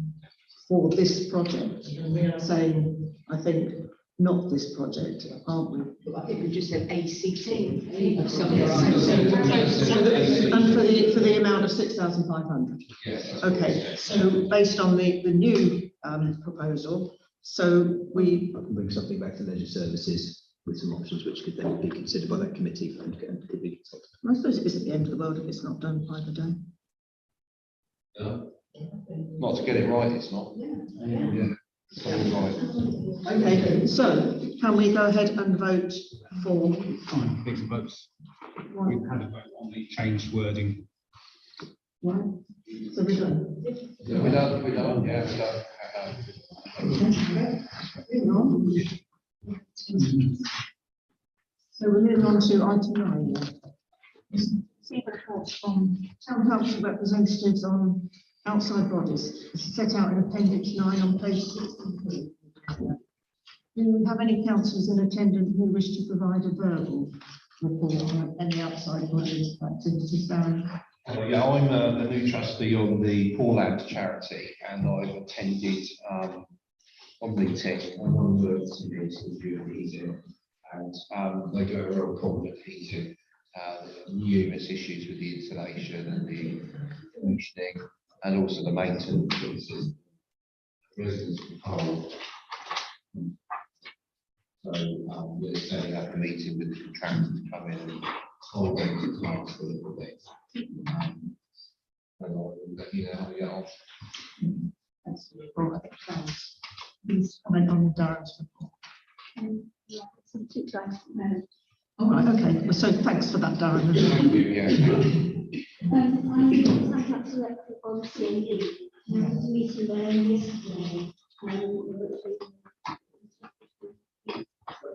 for this project? And we are saying, I think, not this project, aren't we? I think we just said ACT. And for the amount of 6,500. Yes. Okay, so based on the new proposal, so we I can bring something back to leisure services with some options which could then be considered by that committee and could be consulted. I suppose it isn't the end of the world if it's not done by the day. Not to get it right, it's not. Yeah. So, right. Okay, so can we go ahead and vote for? Fine, these votes. We've had a vote on the changed wording. Right. So we're done. Yeah, we're done, yeah, Moving on. So we're moving on to item 9. See the reports from town council representatives on outside bodies. It's set out in appendix 9 on page 63. Do we have any councillors in attendance who wish to provide a verbal report on any outside bodies activities? Darren? Yeah, I'm the new trustee on the Poor Land charity, and I've attended a meeting, one of the meetings during the heating, and they do a real problem with heating. Numerous issues with the insulation and the commissioning, and also the maintenance. Residents are cold. So we're setting up a meeting with the contractor to come in and hold them to task a little bit. And I'll let you know how we get on. That's the report. Please comment on Darren's report. All right, okay. Well, so thanks for that, Darren. Thank you, yeah. I signed up to work on CME. There was a meeting there yesterday.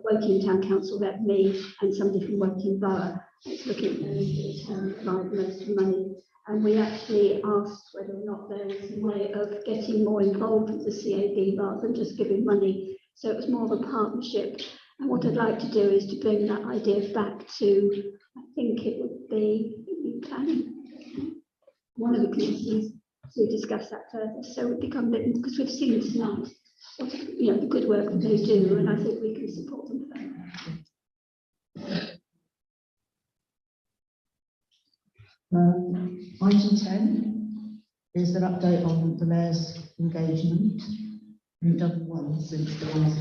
Woking Town Council rep, me, and somebody from Woking Borough. It's looking at provide most of the money. And we actually asked whether or not there was a way of getting more involved with the CAB rather than just giving money. So it was more of a partnership. And what I'd like to do is to bring that idea back to, I think it would be planning, one of the committees, to discuss that further. So it become written, because we've seen tonight, what, you know, the good work that they do, and I think we can support them for that. Item 10 is an update on the mayor's engagement. We've done one since the last.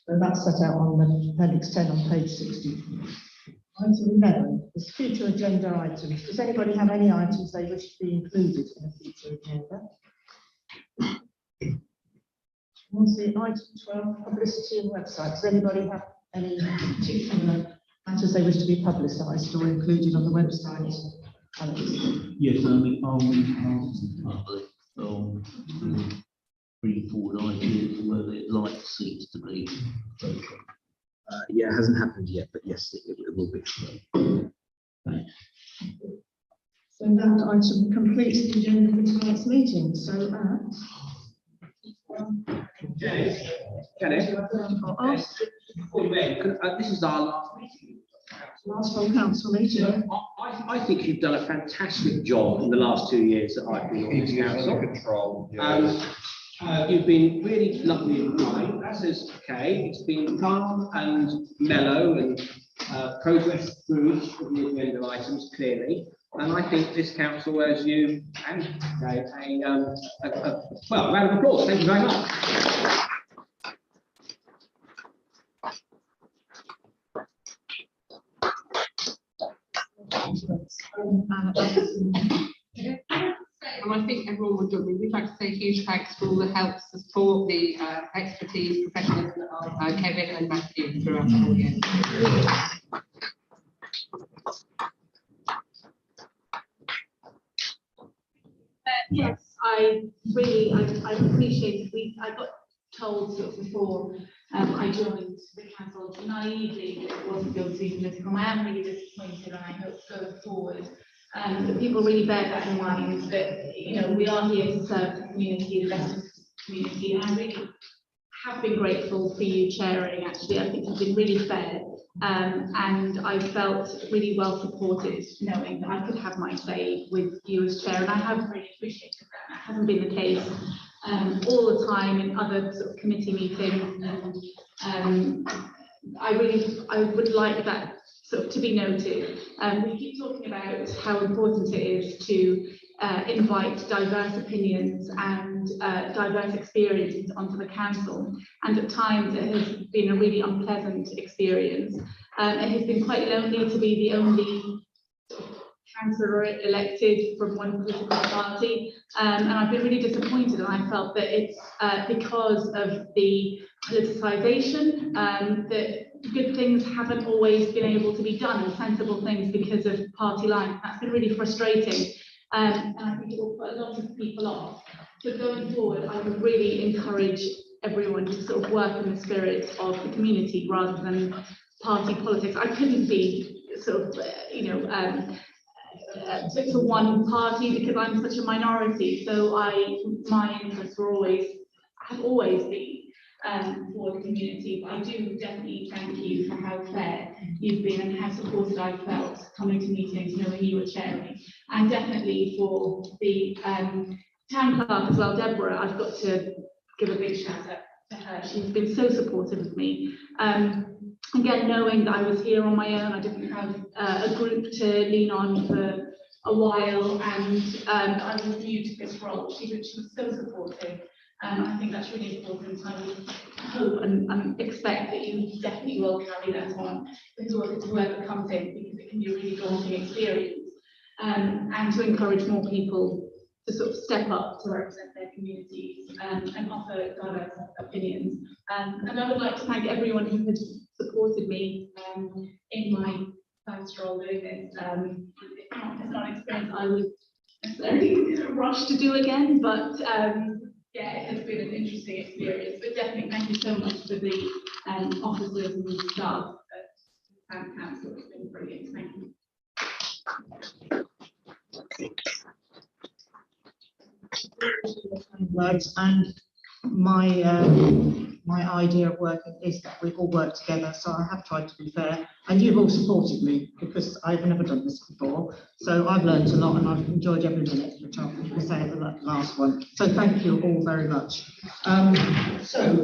So that's set out on the appendix 10 on page 60. Item 11 is future agenda items. Does anybody have any items they wish to be included in a future agenda? Item 12, publicity and website. Does anybody have any particular matters they wish to be publicised or included on the website? Alex? Yes, I mean, bring forward ideas where they'd like to see it to be. Yeah, it hasn't happened yet, but yes, it will be. Thanks. So that item completes the agenda for tonight's meeting. So This is our last meeting. Last full council meeting. I think you've done a fantastic job in the last 2 years that I've been on this council. Control. You've been really lovely and kind. That is okay. It's been calm and mellow and progress through each of the agenda items clearly. And I think this council owes you and well, a round of applause. Thank you very much. And I think everyone would agree. We'd like to say a huge thanks for all the help, support, the expertise, professionalism of Kevin and Matthew throughout the whole year. Yes, I appreciate it. I got told sort of before I joined the council naively that it wasn't going to be political. I am really disappointed, and I hope going forward that people really bear that in mind, that, you know, we are here to serve the community, the best of the community, and I really have been grateful for you chairing. Actually, I think you've been really fair, and I felt really well supported, knowing that I could have my say with you as chair, and I have really appreciated that. That hasn't been the case all the time in other sort of committee meetings, and I would like that sort of to be noted. We keep talking about how important it is to invite diverse opinions and diverse experiences onto the council, and at times it has been a really unpleasant experience. It has been quite lonely to be the only councillor elected from one political party, and I've been really disappointed, and I felt that it's because of the politicisation that good things haven't always been able to be done, and sensible things, because of party lines. That's been really frustrating, and I think it will put a lot of people off. So going forward, I would really encourage everyone to sort of work in the spirit of the community rather than party politics. I couldn't be sort of, to one party because I'm such a minority. So my interests have always been for the community. But I do definitely thank you for how fair you've been and how supported I felt coming to meetings, knowing you were chairing, and definitely for the town clerk as well, Deborah. I've got to give a big shout out to her. She's been so supportive of me. Again, knowing that I was here on my own, I didn't have a group to lean on for a while, and I was new to this role. She was so supportive. I think that's really important. I would hope and expect that you definitely will carry that on with whoever comes in, because it can be a really daunting experience, and to encourage more people to sort of step up to represent their communities and offer diverse opinions. And I would like to thank everyone who has supported me in my first role doing this. It's not an experience I would necessarily rush to do again, but yeah, it has been an interesting experience. But definitely thank you so much for the officers and staff at Town Council. It's been brilliant. Thank you. Words, and my idea of working is that we all work together, so I have tried to be fair, and you've all supported me because I've never done this before, so I've learned a lot and I've enjoyed every minute, which I was saying at the last one, so thank you all very much. So